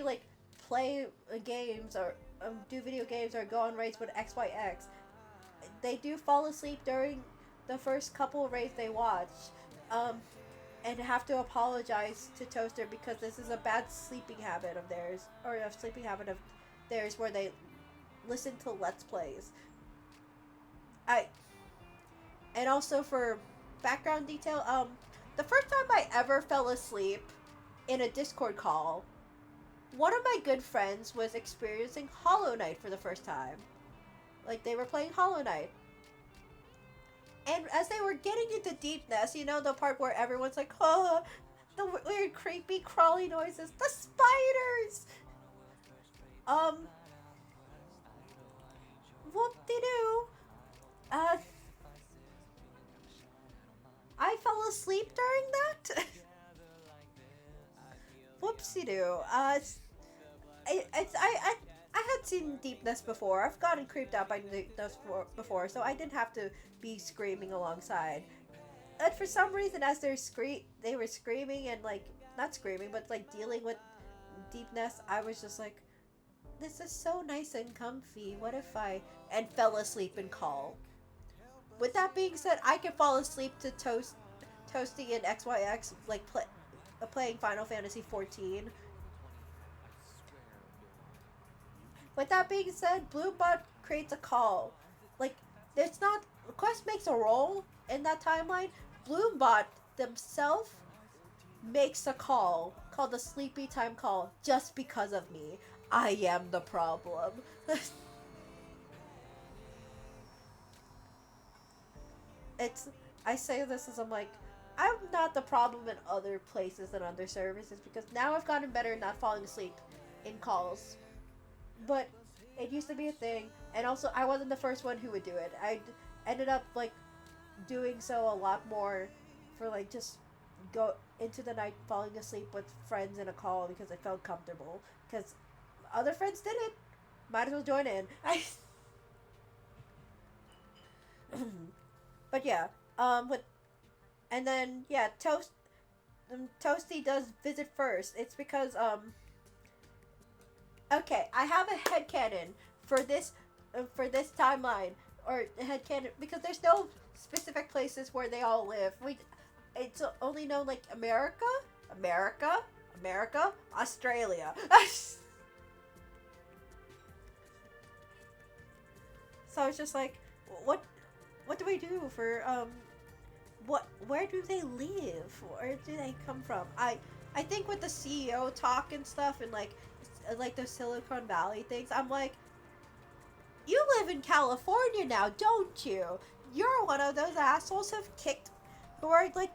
like play games or do video games or go on raids with XYX. They do fall asleep during the first couple raids they watch, um, and have to apologize to Toaster because this is a bad sleeping habit of theirs, or a sleeping habit of theirs where they listen to Let's Plays. I and also for background detail, the first time I ever fell asleep in a Discord call, one of my good friends was experiencing Hollow Knight for the first time. Like, they were playing Hollow Knight. And as they were getting into deepness, you know, the part where everyone's like, oh, the weird, creepy, crawly noises, the spiders! Whoop-de-doo. I fell asleep during that? Whoopsie-doo. I had seen deepness before. I've gotten creeped out by deepness before, so I didn't have to be screaming alongside. And for some reason, as they were screaming and like not screaming, but like dealing with deepness, I was just like, "This is so nice and comfy. What if I?" and fell asleep in call. With that being said, I can fall asleep to Toasty and XYX like playing Final Fantasy 14. With that being said, Bluebot creates a call. Like, it's not... Quest makes a roll in that timeline. Bluebot themselves makes a call called the Sleepy Time Call just because of me. I am the problem. I say this as I'm like, I'm not the problem in other places and other services because now I've gotten better at not falling asleep in calls. But it used to be a thing, and also I wasn't the first one who would do it. I ended up like doing so a lot more for like just go into the night falling asleep with friends in a call because I felt comfortable because other friends did it. Might as well join in. But yeah, but and then yeah, Toasty does visit first. It's because okay, I have a headcanon for this timeline or headcanon because there's no specific places where they all live. It's only known like America, Australia. So it's just like, what do we do for where do they live? Where do they come from? I think with the CEO talk and stuff and like those Silicon Valley things, I'm like, you live in California now, don't you? You're one of those assholes who are like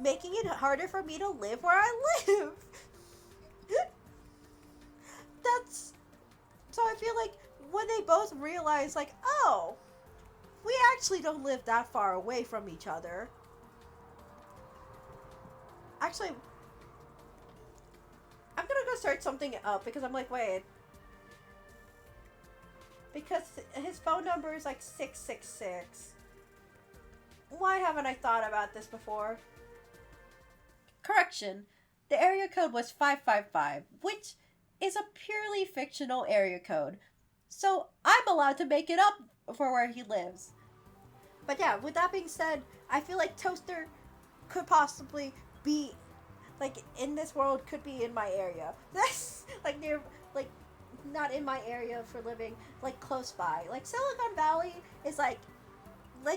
making it harder for me to live where I live. That's so I feel like when they both realize like, oh, we actually don't live that far away from each other. Actually, I'm gonna go search something up because I'm like, wait. Because his phone number is like 666. Why haven't I thought about this before? Correction. The area code was 555, which is a purely fictional area code. So I'm allowed to make it up for where he lives. But yeah, with that being said, I feel like Toaster could possibly be, like, in this world, could be in my area. That's, like, near, like, not in my area for living, like, close by. Like, Silicon Valley is, like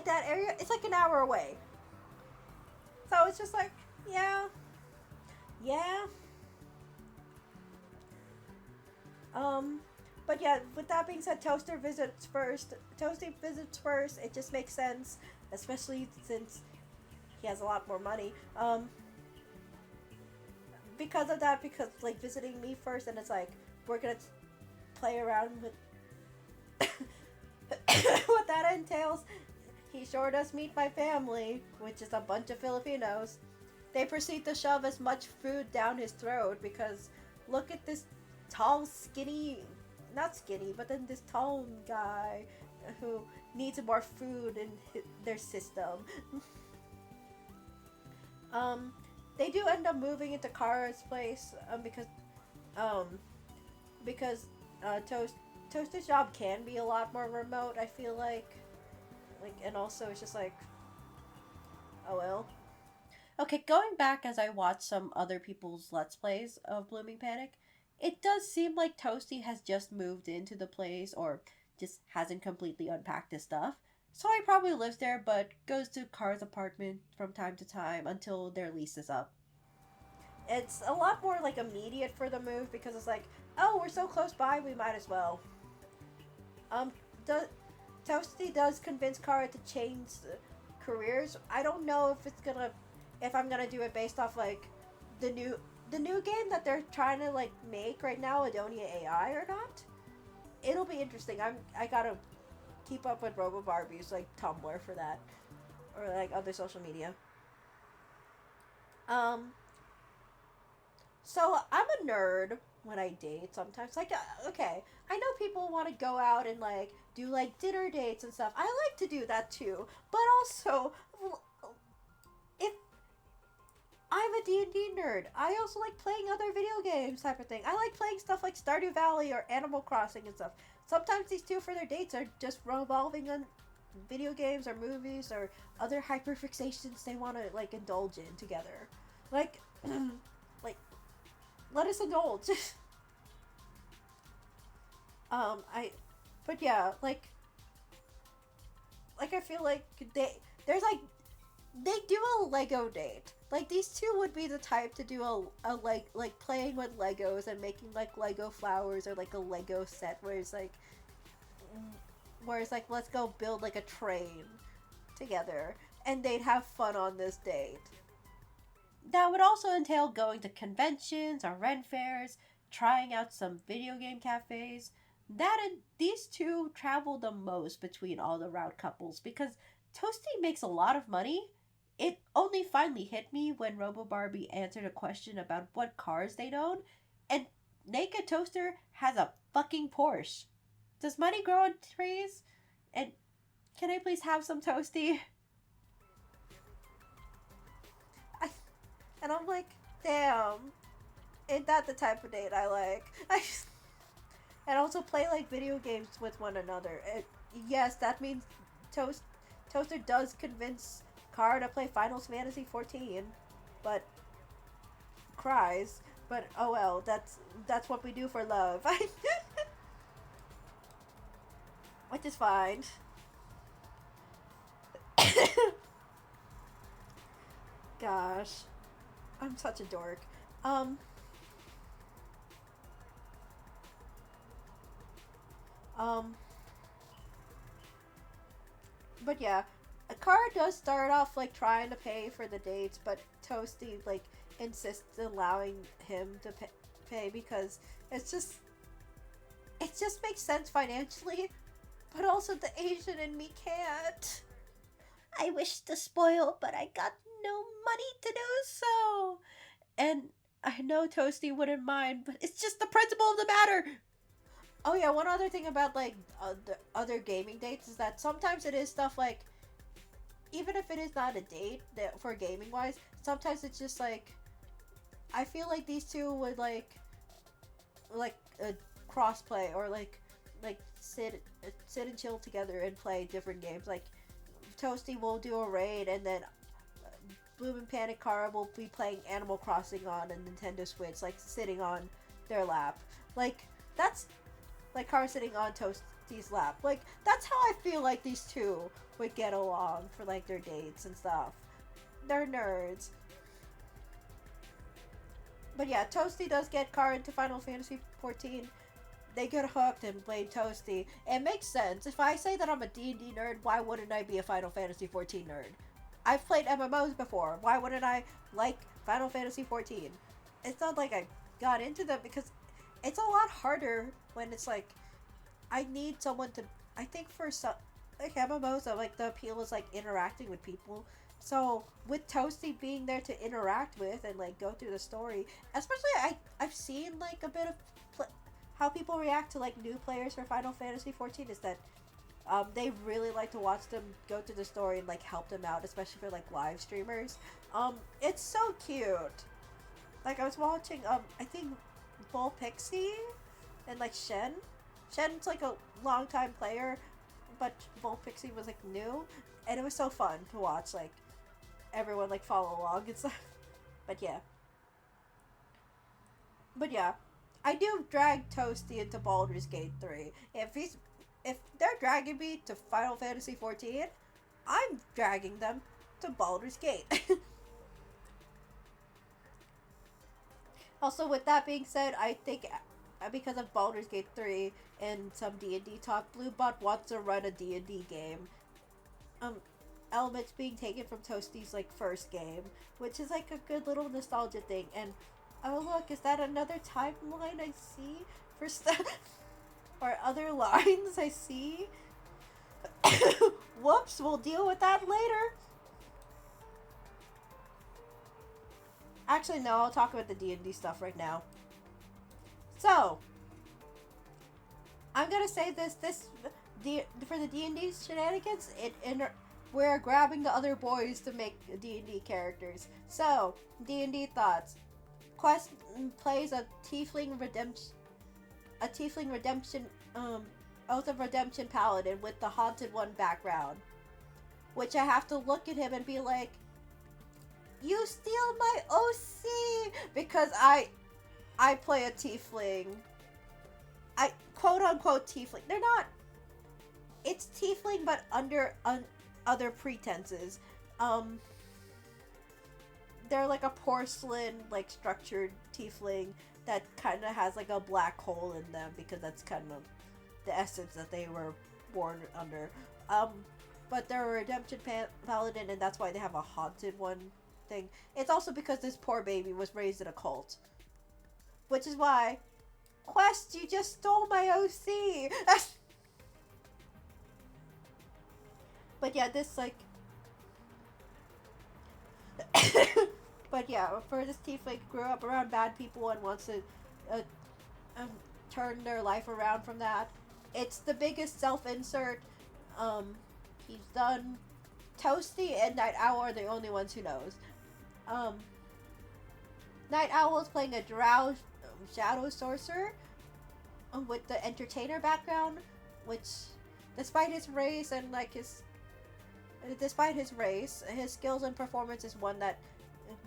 that area, it's, like, an hour away. So it's just like, yeah. But yeah, with that being said, Toasty visits first. It just makes sense, especially since he has a lot more money. Because of that, because like visiting me first, and it's like we're gonna play around with what that entails. He sure does meet my family, which is a bunch of Filipinos. They proceed to shove as much food down his throat because look at this tall, skinny, not skinny, but then this tall guy who needs more food in their system. They do end up moving into Chara's place because Toaster's job can be a lot more remote. I feel like, and also it's just like, oh well. Okay, going back as I watch some other people's Let's Plays of Blooming Panic, it does seem like Toasty has just moved into the place or just hasn't completely unpacked his stuff. So he probably lives there but goes to Chara's apartment from time to time until their lease is up. It's a lot more like immediate for the move because it's like, oh, we're so close by, we might as well. Toasty does convince Chara to change careers. I don't know if I'm gonna do it based off like the new game that they're trying to like make right now, Adonia AI or not. It'll be interesting. I gotta keep up with Robo Barbie's like Tumblr for that, or like other social media. So I'm a nerd when I date sometimes. Like, okay, I know people want to go out and like do like dinner dates and stuff. I like to do that too, but also if I'm a D&D nerd, I also like playing other video games type of thing. I like playing stuff like Stardew Valley or Animal Crossing and stuff. Sometimes these two for their dates are just revolving on video games or movies or other hyperfixations they want to like indulge in together. Like, let us indulge. But yeah, like I feel like they do a Lego date. Like these two would be the type to do a like playing with Legos and making like Lego flowers or like a Lego set where it's like let's go build like a train together and they'd have fun on this date. That would also entail going to conventions or rent fairs, trying out some video game cafes. That and these two travel the most between all the route couples because Toasty makes a lot of money. It only finally hit me when Robo Barbie answered a question about what cars they'd own, and NakedToaster has a fucking Porsche. Does money grow on trees? And can I please have some Toasty? And I'm like, damn, ain't that the type of date I like? And also play like video games with one another. Yes, that means Toaster does convince Chara to play Final Fantasy 14, but cries. But oh well, that's what we do for love. Which is fine. Gosh, I'm such a dork. Um, um, but yeah, Kara does start off like trying to pay for the dates, but Toasty like insists allowing him to pay because it's just it just makes sense financially, but also the Asian in me can't. I wish to spoil, but I got no money to do so. And I know Toasty wouldn't mind, but it's just the principle of the matter. Oh yeah, one other thing about like the other gaming dates is that sometimes it is stuff like, even if it is not a date for gaming wise, sometimes it's just like, I feel like these two would like a crossplay or like sit and chill together and play different games. Like Toasty will do a raid, and then Bloom and Panic Kara will be playing Animal Crossing on a Nintendo Switch, like sitting on their lap. Like that's like Kara sitting on Toasty's lap. Like that's how I feel like these two would get along for like their dates and stuff. They're nerds. But yeah, Toasty does get Kara into Final Fantasy 14. They get hooked and blame Toasty. It makes sense. If I say that I'm a D&D nerd, why wouldn't I be a Final Fantasy 14 nerd? I've played MMOs before. Why wouldn't I like Final Fantasy 14? It's not like I got into them because it's a lot harder when it's like, I need someone to, I think for some, like MMOs, like the appeal is like interacting with people. So with Toasty being there to interact with and like go through the story, especially I've seen like a bit of how people react to like new players for Final Fantasy 14 is that they really like to watch them go through the story and like help them out, especially for like live streamers. It's so cute. Like I was watching I think Bull Pixie and like Shen. Shen's like a long time player, but Bull Pixie was like new, and it was so fun to watch like everyone like follow along and stuff. But yeah. But yeah, I do drag Toasty into Baldur's Gate 3. If they're dragging me to Final Fantasy 14, I'm dragging them to Baldur's Gate. Also, with that being said, I think because of Baldur's Gate 3 and some D&D talk, Bluebot wants to run a D&D game. Elements being taken from Toasty's like first game, which is like a good little nostalgia thing. And oh look, is that another timeline I see for stuff or other lines I see? Whoops, we'll deal with that later. Actually, no, I'll talk about the D&D stuff right now. So, I'm gonna say this for the D&D shenanigans, we're grabbing the other boys to make D&D characters. So, D&D thoughts. Quest plays a tiefling redemption, Oath of Redemption paladin with the Haunted One background. Which I have to look at him and be like, you steal my OC! Because I play a tiefling. I quote unquote tiefling. They're not. It's tiefling, but under other pretenses. They're like a porcelain, like structured tiefling that kind of has like a black hole in them because that's kind of the essence that they were born under. But they're a redemption paladin, and that's why they have a haunted one thing. It's also because this poor baby was raised in a cult, which is why, Quest, you just stole my OC. But yeah, this like. But yeah, for this tiefling grew up around bad people and wants to turn their life around from that. It's the biggest self-insert he's done. Toasty and NightOwl are the only ones who knows. NightOwl is playing a Drow Shadow Sorcerer with the Entertainer background, which, despite his race, his skills and performance is one that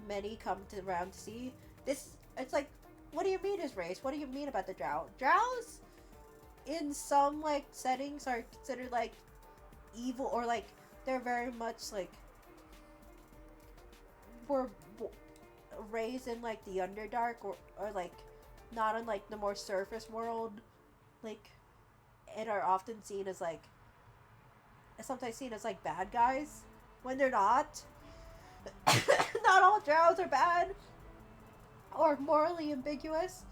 many come around to see. It's like, what do you mean his race? What do you mean about the Drow? Drows, in some like settings, are considered like evil, or like they're very much like were raised in like the Underdark or like not in like the more surface world, like, and are often seen as like sometimes seen as like bad guys when they're not. Not all drows are bad or morally ambiguous.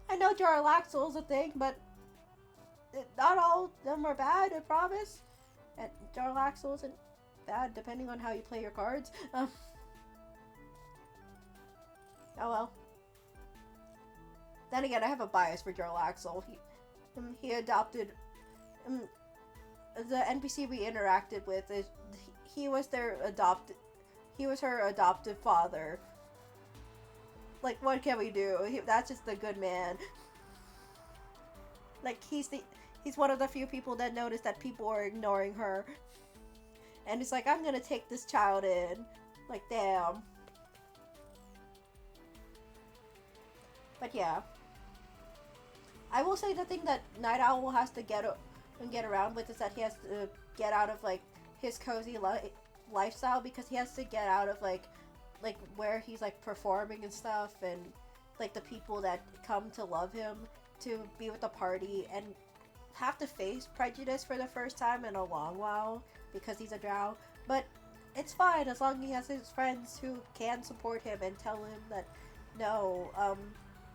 I know Jarlaxle is a thing, but not all of them are bad, I promise. And Jarlaxle isn't bad depending on how you play your cards. Oh well. Then again, I have a bias for Jarlaxle. He adopted the NPC we interacted with. He was her adoptive father. Like, what can we do? That's just a good man. Like, he's one of the few people that noticed that people are ignoring her. And he's like, I'm gonna take this child in. Like, damn. But yeah. I will say the thing that NightOwl has to get around with is that he has to get out of, like, his cozy lifestyle, because he has to get out of, like where he's like performing and stuff, and like the people that come to love him to be with the party, and have to face prejudice for the first time in a long while because he's a drow. But it's fine as long as he has his friends who can support him and tell him that no,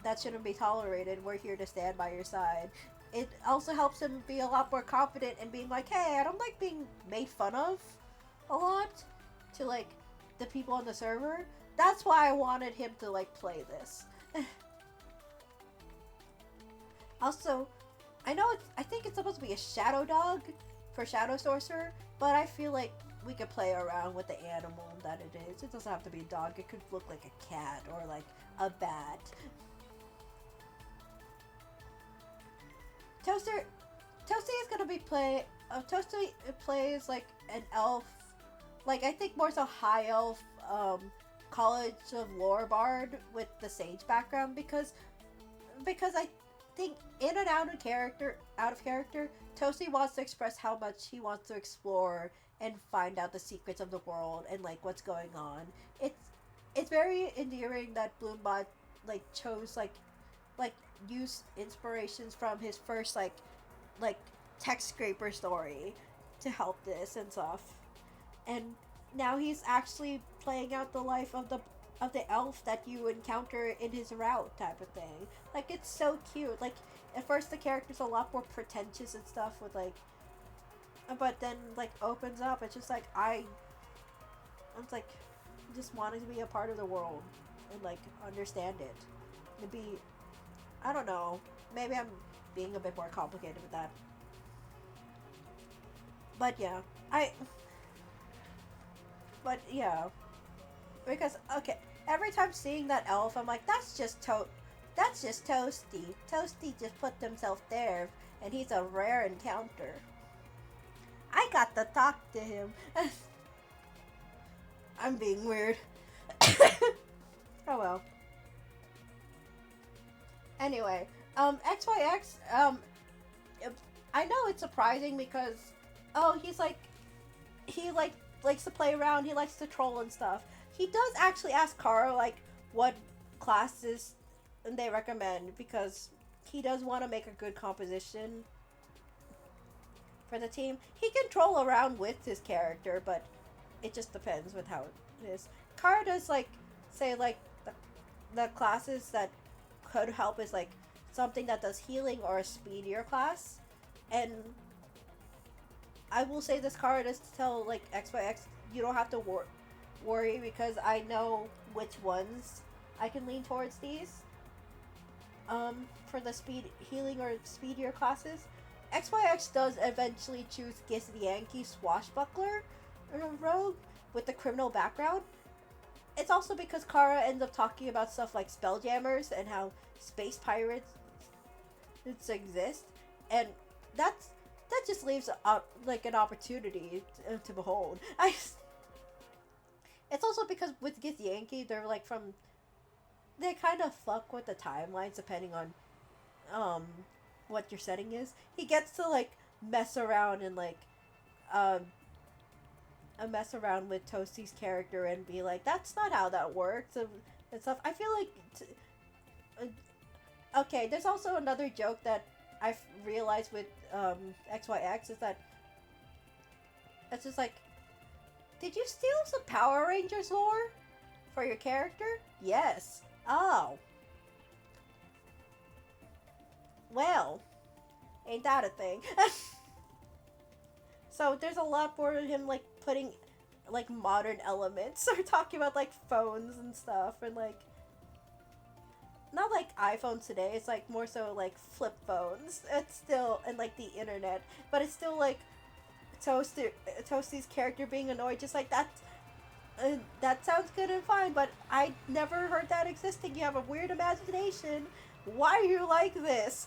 that shouldn't be tolerated, we're here to stand by your side. It also helps him be a lot more confident and being like, hey, I don't like being made fun of a lot to like the people on the server. That's why I wanted him to like play this. Also, I think it's supposed to be a shadow dog for Shadow Sorcerer, but I feel like we could play around with the animal that it is. It doesn't have to be a dog. It could look like a cat or like a bat. Toasty is gonna be Toasty plays like an elf, like I think more so high elf, College of Lore bard with the sage background, because I think in and out of character, Toasty wants to express how much he wants to explore and find out the secrets of the world and like what's going on. It's very endearing that Bloombot like chose like use inspirations from his first like text scraper story to help this and stuff. And now he's actually playing out the life of the elf that you encounter in his route type of thing. Like, it's so cute. Like, at first the character's a lot more pretentious and stuff with like, but then like opens up. It's just like I'm like just wanting to be a part of the world and like understand it. To be, I don't know, maybe I'm being a bit more complicated with that. But yeah, because okay, every time seeing that elf, I'm like, that's just Toasty. Toasty just put himself there, and he's a rare encounter. I got to talk to him. I'm being weird. Oh well. Anyway, Xyx, I know it's surprising because, he likes to play around, he likes to troll and stuff. He does actually ask Chara, like, what classes they recommend, because he does want to make a good composition for the team. He can troll around with his character, but it just depends with how it is. Chara does, like, say, like, the classes that could help is like something that does healing or a speedier class. And I will say this card is to tell like Xyx, you don't have to worry, because I know which ones I can lean towards these for the healing or speedier classes. Xyx does eventually choose Githyanki Swashbuckler rogue with the criminal background. It's also because Chara ends up talking about stuff like Spelljammers and how space pirates exist, and that just leaves like an opportunity to behold. It's also because with Githyanki, they're like they kind of fuck with the timelines depending on what your setting is. He gets to like mess around and like mess around with Toasty's character and be like, that's not how that works, and stuff. I feel like okay, there's also another joke that I've realized with XYX is that it's just like, did you steal some Power Rangers lore for your character? Yes. Oh. Well, ain't that a thing? So there's a lot more of him like putting like modern elements or talking about like phones and stuff, and like not like iPhones today, it's like more so like flip phones. It's still, and like the internet, but it's still like Toasty's character being annoyed, just like that. That sounds good and fine, but I never heard that existing. You have a weird imagination. Why are you like this?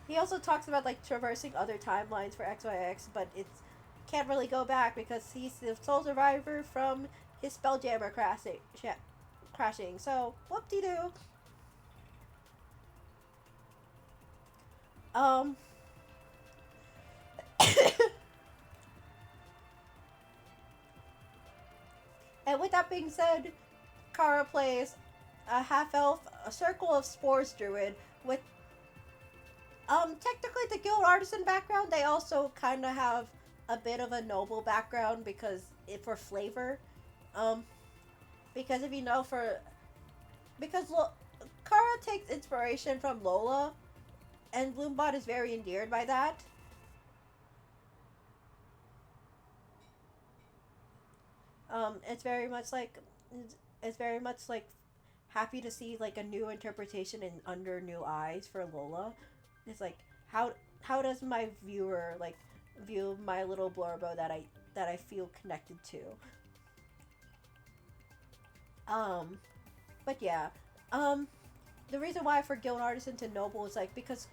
He also talks about like traversing other timelines for XYX, but it's can't really go back because he's the sole survivor from his Spelljammer crashing. So whoop-de-doo. And with that being said, Chara plays a half-elf, a circle of spores druid with technically the guild artisan background. They also kind of have a bit of a noble background because for flavor. Because if you know because Chara takes inspiration from Lola, and Bloombot is very endeared by that. It's very much like happy to see like a new interpretation and under new eyes for Lola. It's like how does my viewer like view my little Blorbo that I feel connected to. But yeah, the reason why for guild artisan to noble is like because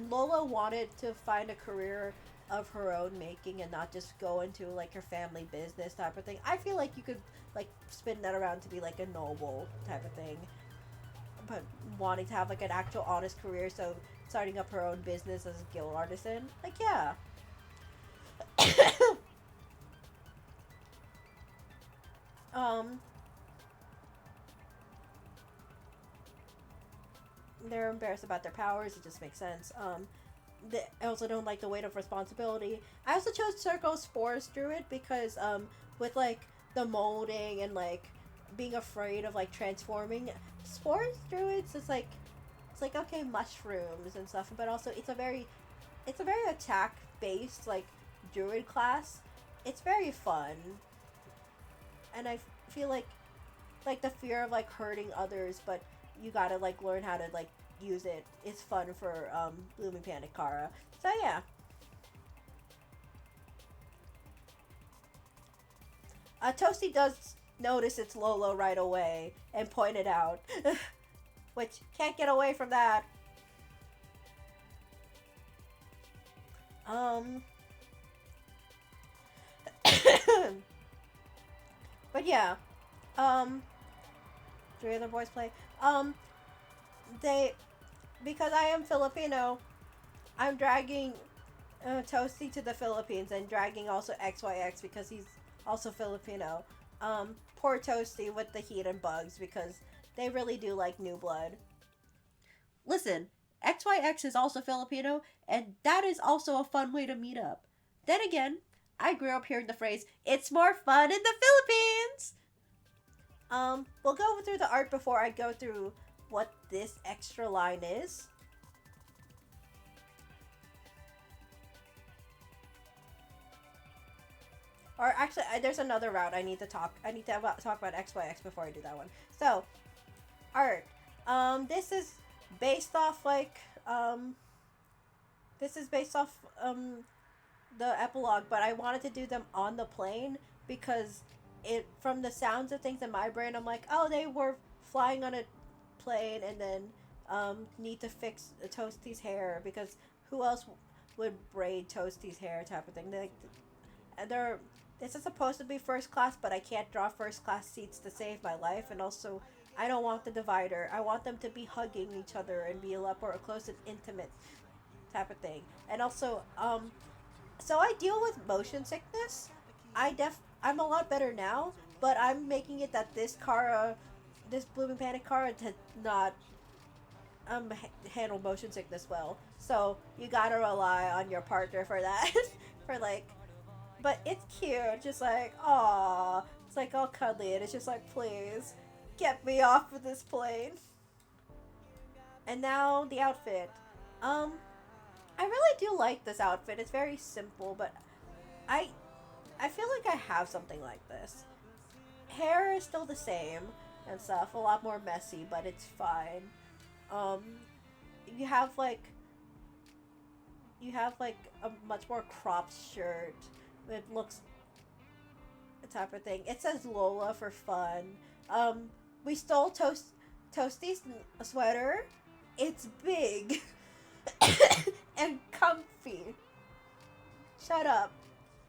Lola wanted to find a career of her own making and not just go into like her family business type of thing. I feel like you could like spin that around to be like a noble type of thing, but wanting to have like an actual honest career, so starting up her own business as a guild artisan, like yeah. They're embarrassed about their powers. It just makes sense. They also don't like the weight of responsibility. I also chose Circle Spores Druid because with like the molding and like being afraid of like transforming, Spores Druids it's like okay, mushrooms and stuff, but also it's a very attack based like druid class. It's very fun, and I feel like the fear of like hurting others, but you gotta like learn how to like use it. It's fun for Blooming Panic Chara. So yeah. Toasty does notice it's Lolo right away and point it out. Which can't get away from that. But yeah. 3 other boys play. They, because I am Filipino, I'm dragging Toasty to the Philippines and dragging also XYX because he's also Filipino. Poor Toasty with the heat and bugs because they really do like new blood. Listen, XYX is also Filipino, and that is also a fun way to meet up. Then again, I grew up hearing the phrase, "It's more fun in the Philippines!" We'll go through the art before I go through what this extra line is. Or actually, there's another route I need to talk about XYX before I do that one. So, art. This is based off the epilogue, but I wanted to do them on the plane because from the sounds of things in my brain, I'm like, oh, they were flying on a plane and then need to fix Toasty's hair because who else would braid Toasty's hair type of thing. This is supposed to be first class, but I can't draw first class seats to save my life, and also I don't want the divider. I want them to be hugging each other and be a lot more close and intimate type of thing. And also, So I deal with motion sickness. I'm a lot better now, but I'm making it that this Blooming Panic Kara did not handle motion sickness well. So you gotta rely on your partner for that. For like, but it's cute, just like, aw, it's like all cuddly, and it's just like, please, get me off of this plane. And now the outfit. Um, I really do like this outfit. It's very simple, but I I feel like I have something like this. Hair is still the same and stuff, a lot more messy, but it's fine. Um, you have like a much more cropped shirt. It looks the type of thing. It says Lola for fun. Um, we stole Toasty's sweater. It's big and comfy. Shut up.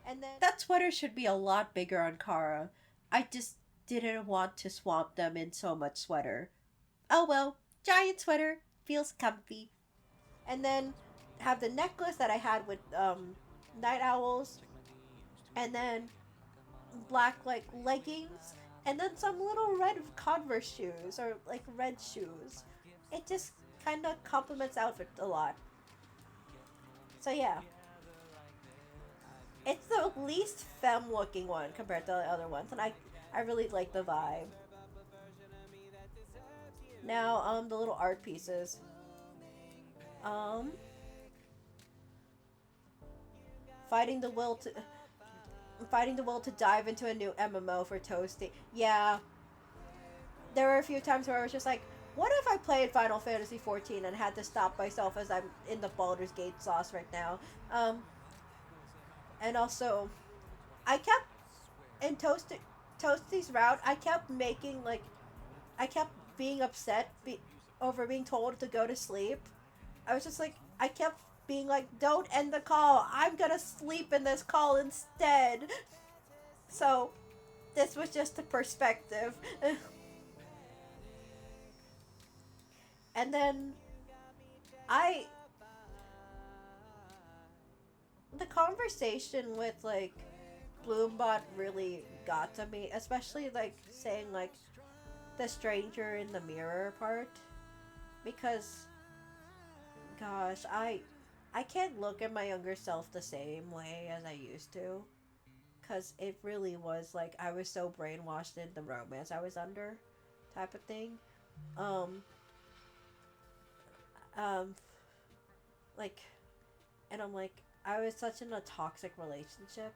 And then that sweater should be a lot bigger on Kara. I just didn't want to swamp them in so much sweater. Oh well, giant sweater feels comfy. And then have the necklace that I had with night owls, and then black like leggings, and then some little red Converse shoes or like red shoes. It just kind of complements the outfit a lot. So yeah, it's the least femme looking one compared to the other ones, and I really like the vibe. Now the little art pieces. Um, fighting the will to dive into a new MMO for Toasty. Yeah, there were a few times where I was just like, what if I played Final Fantasy 14 and had to stop myself as I'm in the Baldur's Gate sauce right now? And also, I kept in Toasty's route. I kept being upset over being told to go to sleep. I was just like, I kept being like, don't end the call. I'm gonna sleep in this call instead. So, this was just a perspective. And then, the conversation with, like, Bloombot really got to me. Especially, like, saying, like, the stranger in the mirror part. Because, gosh, I can't look at my younger self the same way as I used to. Because it really was, like, I was so brainwashed in the romance I was under type of thing. Um, like, and I'm like, I was such in a toxic relationship.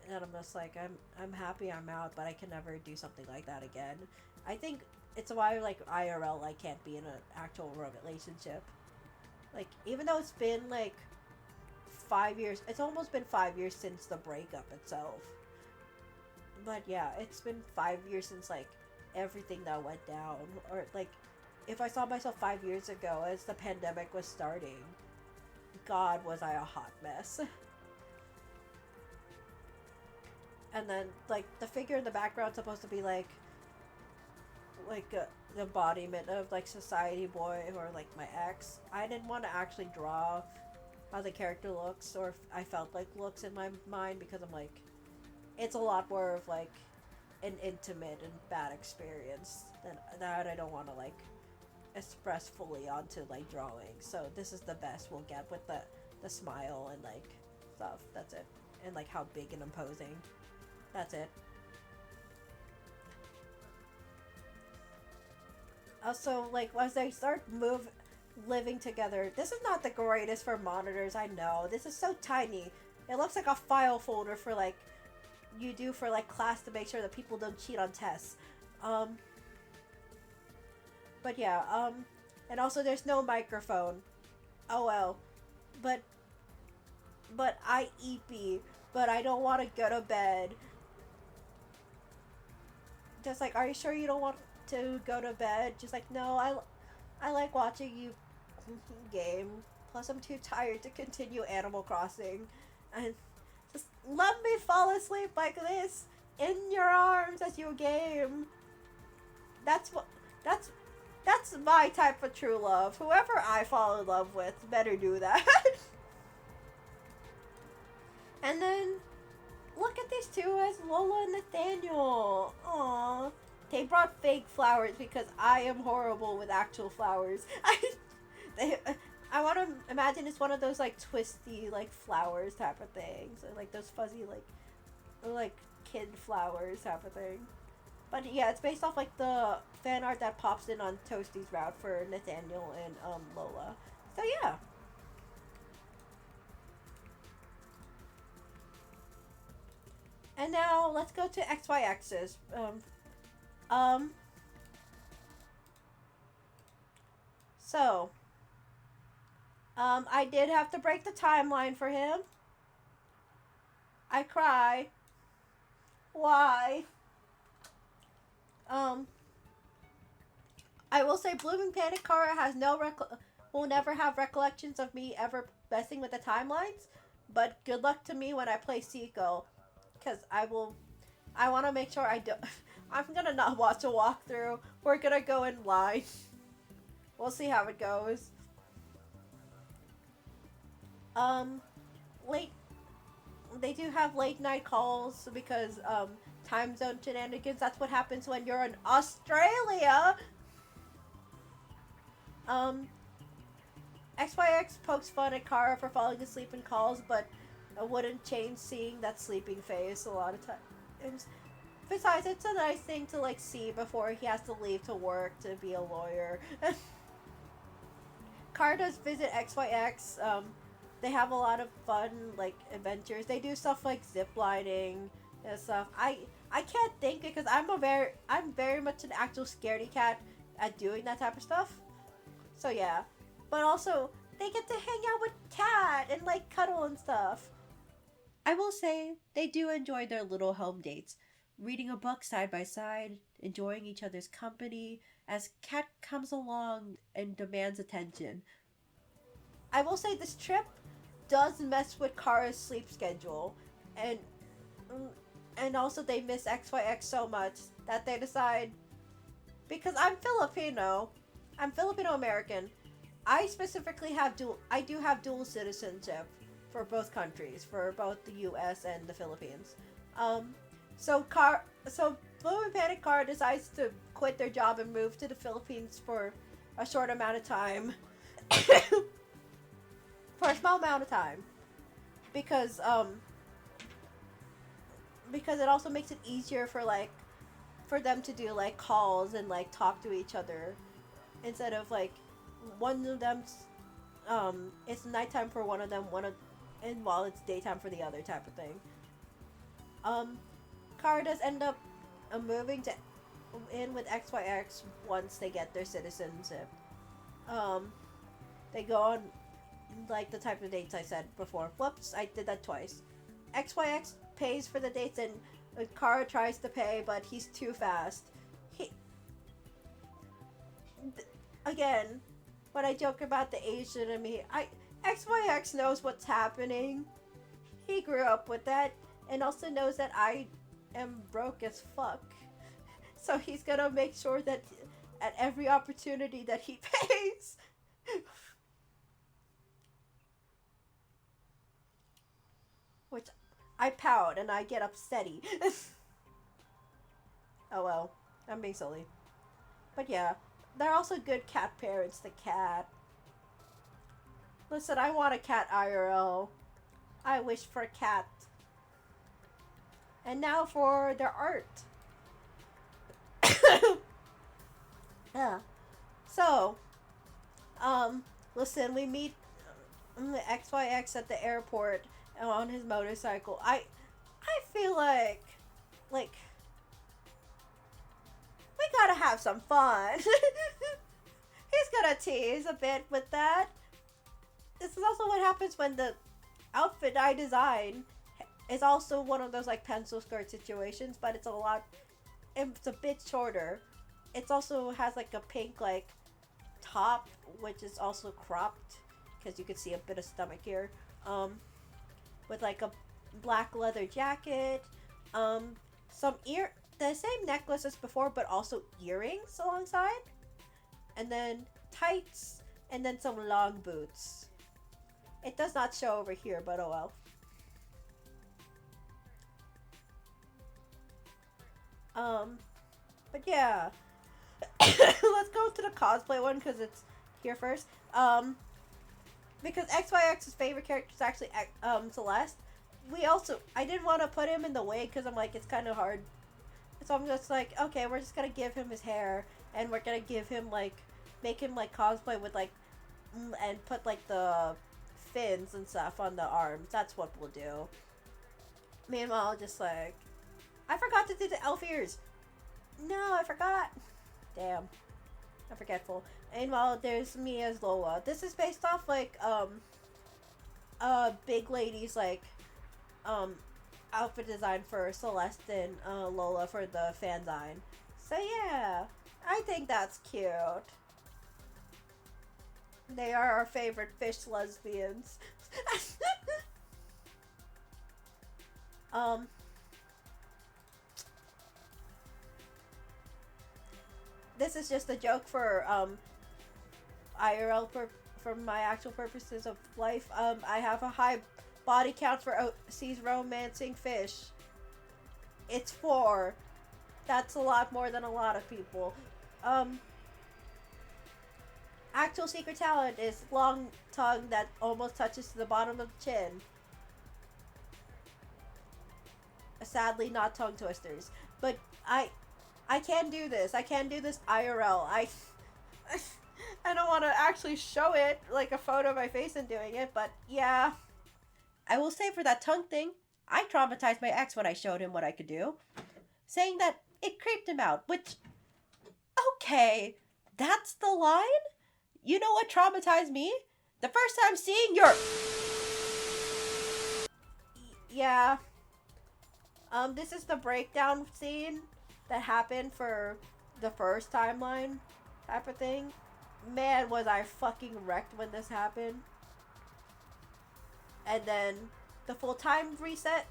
And I'm just like, I'm happy I'm out, but I can never do something like that again. I think it's why, like, IRL, I can't be in an actual relationship. Like, even though it's been, like, 5 years, it's almost been 5 years since the breakup itself. But yeah, it's been 5 years since, like, everything that went down. Or, like, if I saw myself 5 years ago as the pandemic was starting, God, was I a hot mess. And then, like, the figure in the background supposed to be, like the embodiment of, like, Society Boy or, like, my ex. I didn't want to actually draw how the character looks, or if I felt like looks in my mind, because I'm like, it's a lot more of, like, an intimate and bad experience that I don't want to, like, express fully onto, like, drawing. So this is the best we'll get with the smile and, like, stuff. That's it. And, like, how big and imposing. That's it. Also, like, as they start living together, this is not the greatest for monitors, I know. This is so tiny. It looks like a file folder for, like, you do for, like, class to make sure that people don't cheat on tests. But yeah, and also there's no microphone. Oh well. But I EP, but I don't want to go to bed. Just like, are you sure you don't want to go to bed? Just like, no, I like watching you game. Plus, I'm too tired to continue Animal Crossing. And just let me fall asleep like this in your arms as you game. That's my type of true love. Whoever I fall in love with better do that. And then look at these two as Lola and Nathaniel. Aww. They brought fake flowers because I am horrible with actual flowers. I want to imagine it's one of those like twisty like flowers type of things, or like those fuzzy like kid flowers type of thing. But yeah, it's based off like the fan art that pops in on Toasty's route for Nathaniel and Lola. So yeah. And now let's go to XYX's. Um. So. I did have to break the timeline for him. I cry. Why? I will say Blooming Panic Kara has will never have recollections of me ever messing with the timelines, but good luck to me when I play Seiko, because I want to make sure I don't, I'm gonna not watch a walkthrough, we're gonna go in line. We'll see how it goes. Late, they do have late night calls because, time zone shenanigans. That's what happens when you're in Australia. XYX pokes fun at Kara for falling asleep in calls, but it wouldn't change seeing that sleeping face a lot of times. Besides, it's a nice thing to like see before he has to leave to work to be a lawyer. Kara does visit XYX. They have a lot of fun like adventures. They do stuff like ziplining and stuff. I can't think because I'm very much an actual scaredy cat at doing that type of stuff. So yeah, but also they get to hang out with Cat and like cuddle and stuff. I will say they do enjoy their little home dates, reading a book side by side, enjoying each other's company as Cat comes along and demands attention. I will say this trip does mess with Kara's sleep schedule, and also they miss XYX so much that they decide, because I'm Filipino American. I specifically I do have dual citizenship for both countries, for both the US and the Philippines. So Blue and Panic Car decides to quit their job and move to the Philippines for a short amount of time. For a small amount of time. Because it also makes it easier for them to do like calls and like talk to each other, instead of like one of them's it's nighttime for one of them, and while it's daytime for the other type of thing. Kara does end up moving in with XYX once they get their citizenship. They go on like the type of dates I said before. Whoops, I did that twice. XYX pays for the dates and Kara tries to pay, but he's too fast. Again, when I joke about the Asian in me, XYX knows what's happening. He grew up with that, and also knows that I am broke as fuck. So he's gonna make sure that at every opportunity that he pays. Which I pout and I get upsetty. Oh well, I'm being silly. But yeah, they're also good cat parents, the cat. Listen, I want a cat IRL. I wish for a cat. And now for their art. Yeah. So, listen, we meet the XYX at the airport on his motorcycle. I feel like we gotta have some fun. He's gonna tease a bit with that. This is also what happens when the outfit I design is also one of those like pencil skirt situations, but it's a bit shorter. It also has like a pink like top, which is also cropped because you can see a bit of stomach here. With like a black leather jacket, the same necklace as before, but also earrings alongside, and then tights, and then some long boots. It does not show over here, but oh well. But yeah. Let's go to the cosplay one because it's here first. Because XYX's favorite character is actually Celeste. I didn't want to put him in the wig because I'm like, it's kind of hard. So I'm just like, okay, we're just gonna give him his hair and we're gonna give him like, make him like cosplay with like, and put like the fins and stuff on the arms. That's what we'll do. Meanwhile, just like, I forgot to do the elf ears. No, I forgot. Damn. I'm forgetful. Meanwhile, there's me as Lola. This is based off like Big Lady's like outfit design for Celeste and Lola for the fanzine. So yeah, I think that's cute. They are our favorite fish lesbians. This is just a joke for IRL for my actual purposes of life. I have a high body count for seas romancing fish. It's 4. That's a lot more than a lot of people. Actual secret talent is long tongue that almost touches the bottom of the chin. Sadly, not tongue twisters. But I can do this. I can do this IRL. I don't want to actually show it, like a photo of my face and doing it, but yeah. I will say for that tongue thing, I traumatized my ex when I showed him what I could do, saying that it creeped him out, which, okay, that's the line? You know what traumatized me? The first time seeing your... Yeah. This is the breakdown scene that happened for the first timeline type of thing. Man, was I fucking wrecked when this happened. And then the full timeline reset,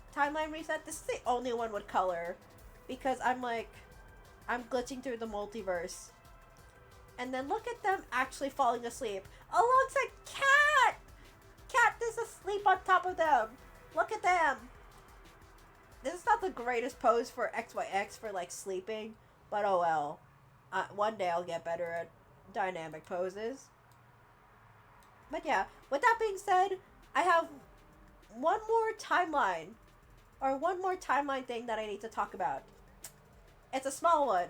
this is the only one with color. Because I'm glitching through the multiverse. And then look at them actually falling asleep. Alongside Cat! Cat is asleep on top of them. Look at them. This is not the greatest pose for XYX for like sleeping. But oh well. One day I'll get better at dynamic poses. But yeah, with that being said, I have one more timeline thing that I need to talk about. It's a small one.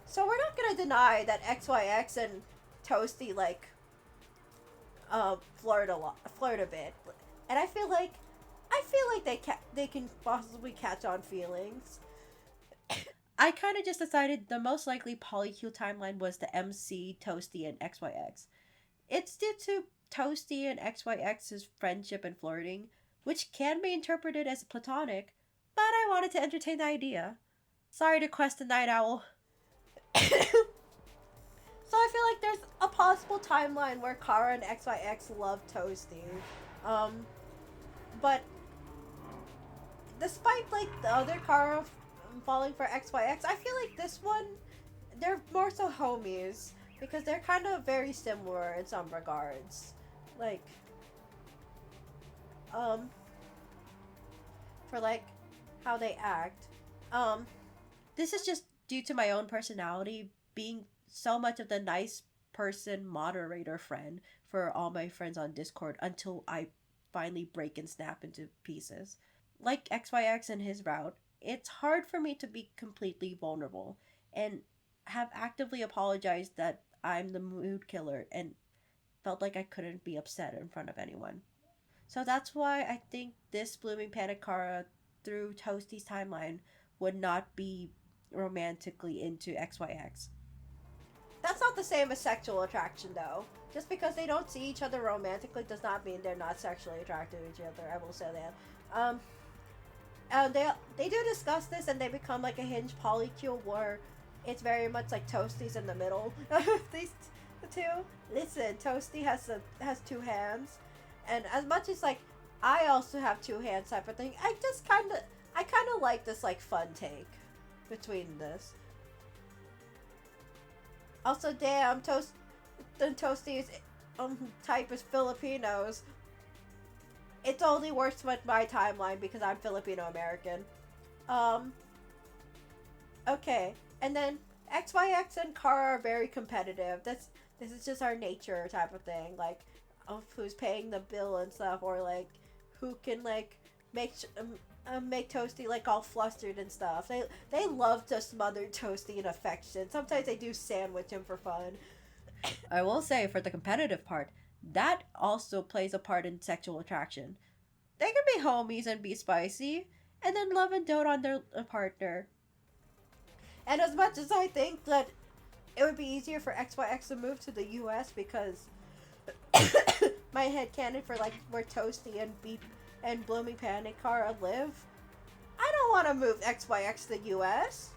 So we're not gonna deny that XYX and Toasty like flirt a bit, and I feel like they can possibly catch on feelings. I kind of just decided the most likely Polycule timeline was the MC, Toasty, and XYX. It's due to Toasty and XYX's friendship and flirting, which can be interpreted as platonic, but I wanted to entertain the idea. Sorry to quest the Night Owl. So I feel like there's a possible timeline where Chara and XYX love Toasty. But despite like the other Chara falling for XYX, I feel like this one, they're more so homies because they're kind of very similar in some regards. Like, for like how they act. This is just due to my own personality being so much of the nice person moderator friend for all my friends on Discord until I finally break and snap into pieces. Like XYX and his route, it's hard for me to be completely vulnerable and have actively apologized that I'm the mood killer and felt like I couldn't be upset in front of anyone. So that's why I think this Blooming Panic Chara through Toasty's timeline would not be romantically into XYX. That's not the same as sexual attraction though. Just because they don't see each other romantically does not mean they're not sexually attracted to each other. I will say that. They do discuss this and they become like a hinge polycule where it's very much like Toasty's in the middle of these two. Listen, Toasty has 2 hands, and as much as like I also have 2 hands type of thing, I kind of like this like fun take between this. Also, damn, Toasty's type is Filipinos. It's only worse with my timeline because I'm Filipino American. Um, okay. And then XYX and Chara are very competitive. This is just our nature type of thing. Like, of who's paying the bill and stuff, or like who can like make Toasty like all flustered and stuff. They love to smother Toasty in affection. Sometimes they do sandwich him for fun. I will say, for the competitive part, that also plays a part in sexual attraction. They can be homies and be spicy, and then love and dote on their partner. And as much as I think that it would be easier for XYX to move to the US because my headcanon for like where Toasty and Blooming Pan and Chara live, I don't want to move XYX to the US.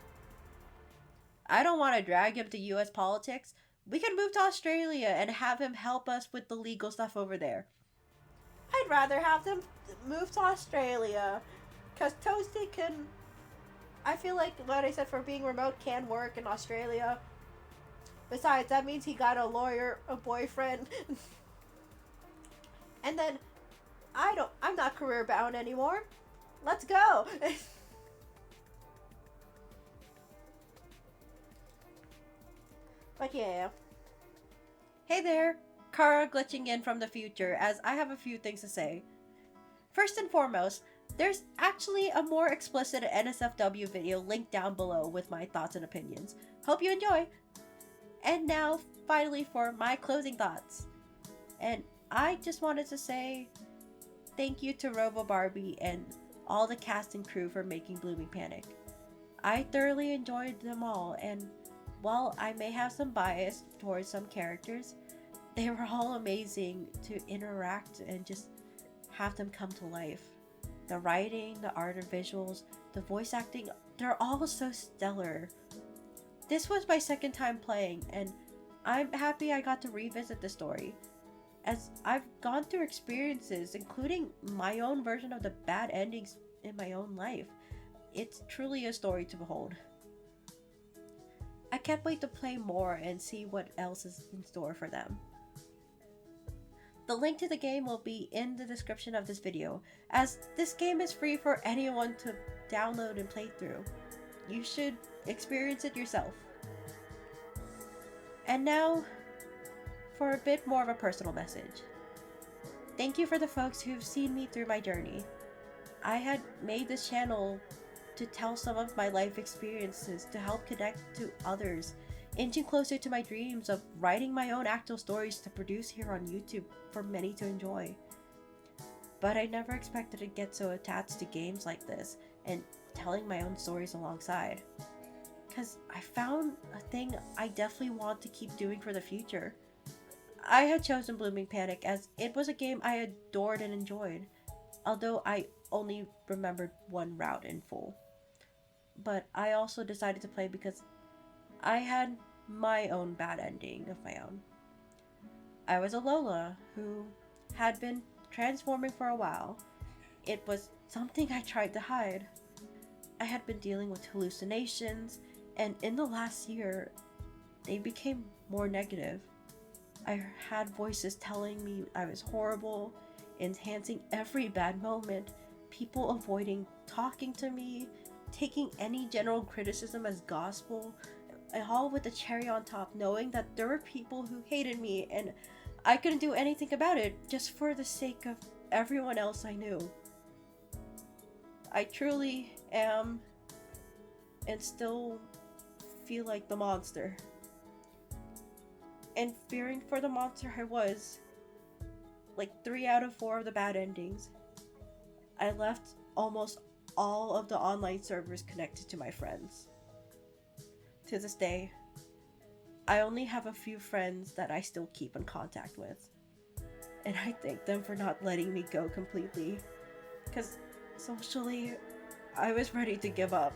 I don't want to drag him to US politics. We can move to Australia and have him help us with the legal stuff over there. I'd rather have them move to Australia, because Toasty can... I feel like what I said for being remote can work in Australia. Besides, that means he got a lawyer, a boyfriend. And then, I'm not career bound anymore. Let's go! But yeah. Hey there, Chara glitching in from the future, as I have a few things to say. First and foremost, there's actually a more explicit NSFW video linked down below with my thoughts and opinions. Hope you enjoy! And now, finally, for my closing thoughts. And I just wanted to say thank you to Robo Barbie and all the cast and crew for making Blooming Panic. I thoroughly enjoyed them all, and while I may have some bias towards some characters, they were all amazing to interact and just have them come to life. The writing, the art and visuals, the voice acting, they're all so stellar. This was my second time playing, and I'm happy I got to revisit the story, as I've gone through experiences, including my own version of the bad endings in my own life. It's truly a story to behold. I can't wait to play more and see what else is in store for them. The link to the game will be in the description of this video, as this game is free for anyone to download and play through. You should experience it yourself. And now, for a bit more of a personal message. Thank you for the folks who've seen me through my journey. I had made this channel to tell some of my life experiences to help connect to others, inching closer to my dreams of writing my own actual stories to produce here on YouTube for many to enjoy. But I never expected to get so attached to games like this and telling my own stories alongside. Because I found a thing I definitely want to keep doing for the future. I had chosen Blooming Panic as it was a game I adored and enjoyed, although I only remembered one route in full. But I also decided to play because I had my own bad ending of my own. I was a Lola who had been transforming for a while. It was something I tried to hide. I had been dealing with hallucinations, and in the last year, they became more negative. I had voices telling me I was horrible, enhancing every bad moment, people avoiding talking to me, taking any general criticism as gospel, all with the cherry on top, knowing that there were people who hated me and I couldn't do anything about it just for the sake of everyone else I knew. I truly am and still feel like the monster. And fearing for the monster I was, like 3 out of 4 of the bad endings, I left almost all of the online servers connected to my friends. To this day, I only have a few friends that I still keep in contact with. And I thank them for not letting me go completely, because socially, I was ready to give up.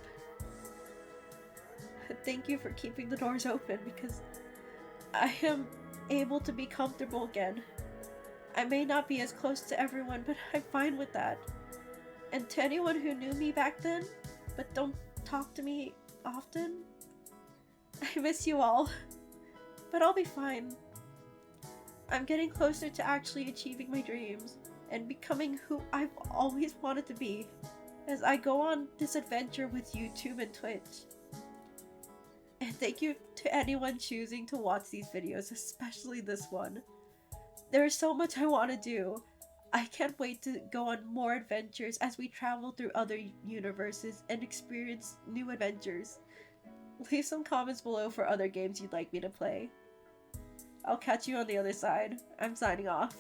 Thank you for keeping the doors open, because I am able to be comfortable again. I may not be as close to everyone, but I'm fine with that. And to anyone who knew me back then, but don't talk to me often, I miss you all. But I'll be fine. I'm getting closer to actually achieving my dreams and becoming who I've always wanted to be. as I go on this adventure with YouTube and Twitch. And thank you to anyone choosing to watch these videos, especially this one. There is so much I want to do. I can't wait to go on more adventures as we travel through other universes and experience new adventures. Leave some comments below for other games you'd like me to play. I'll catch you on the other side. I'm signing off.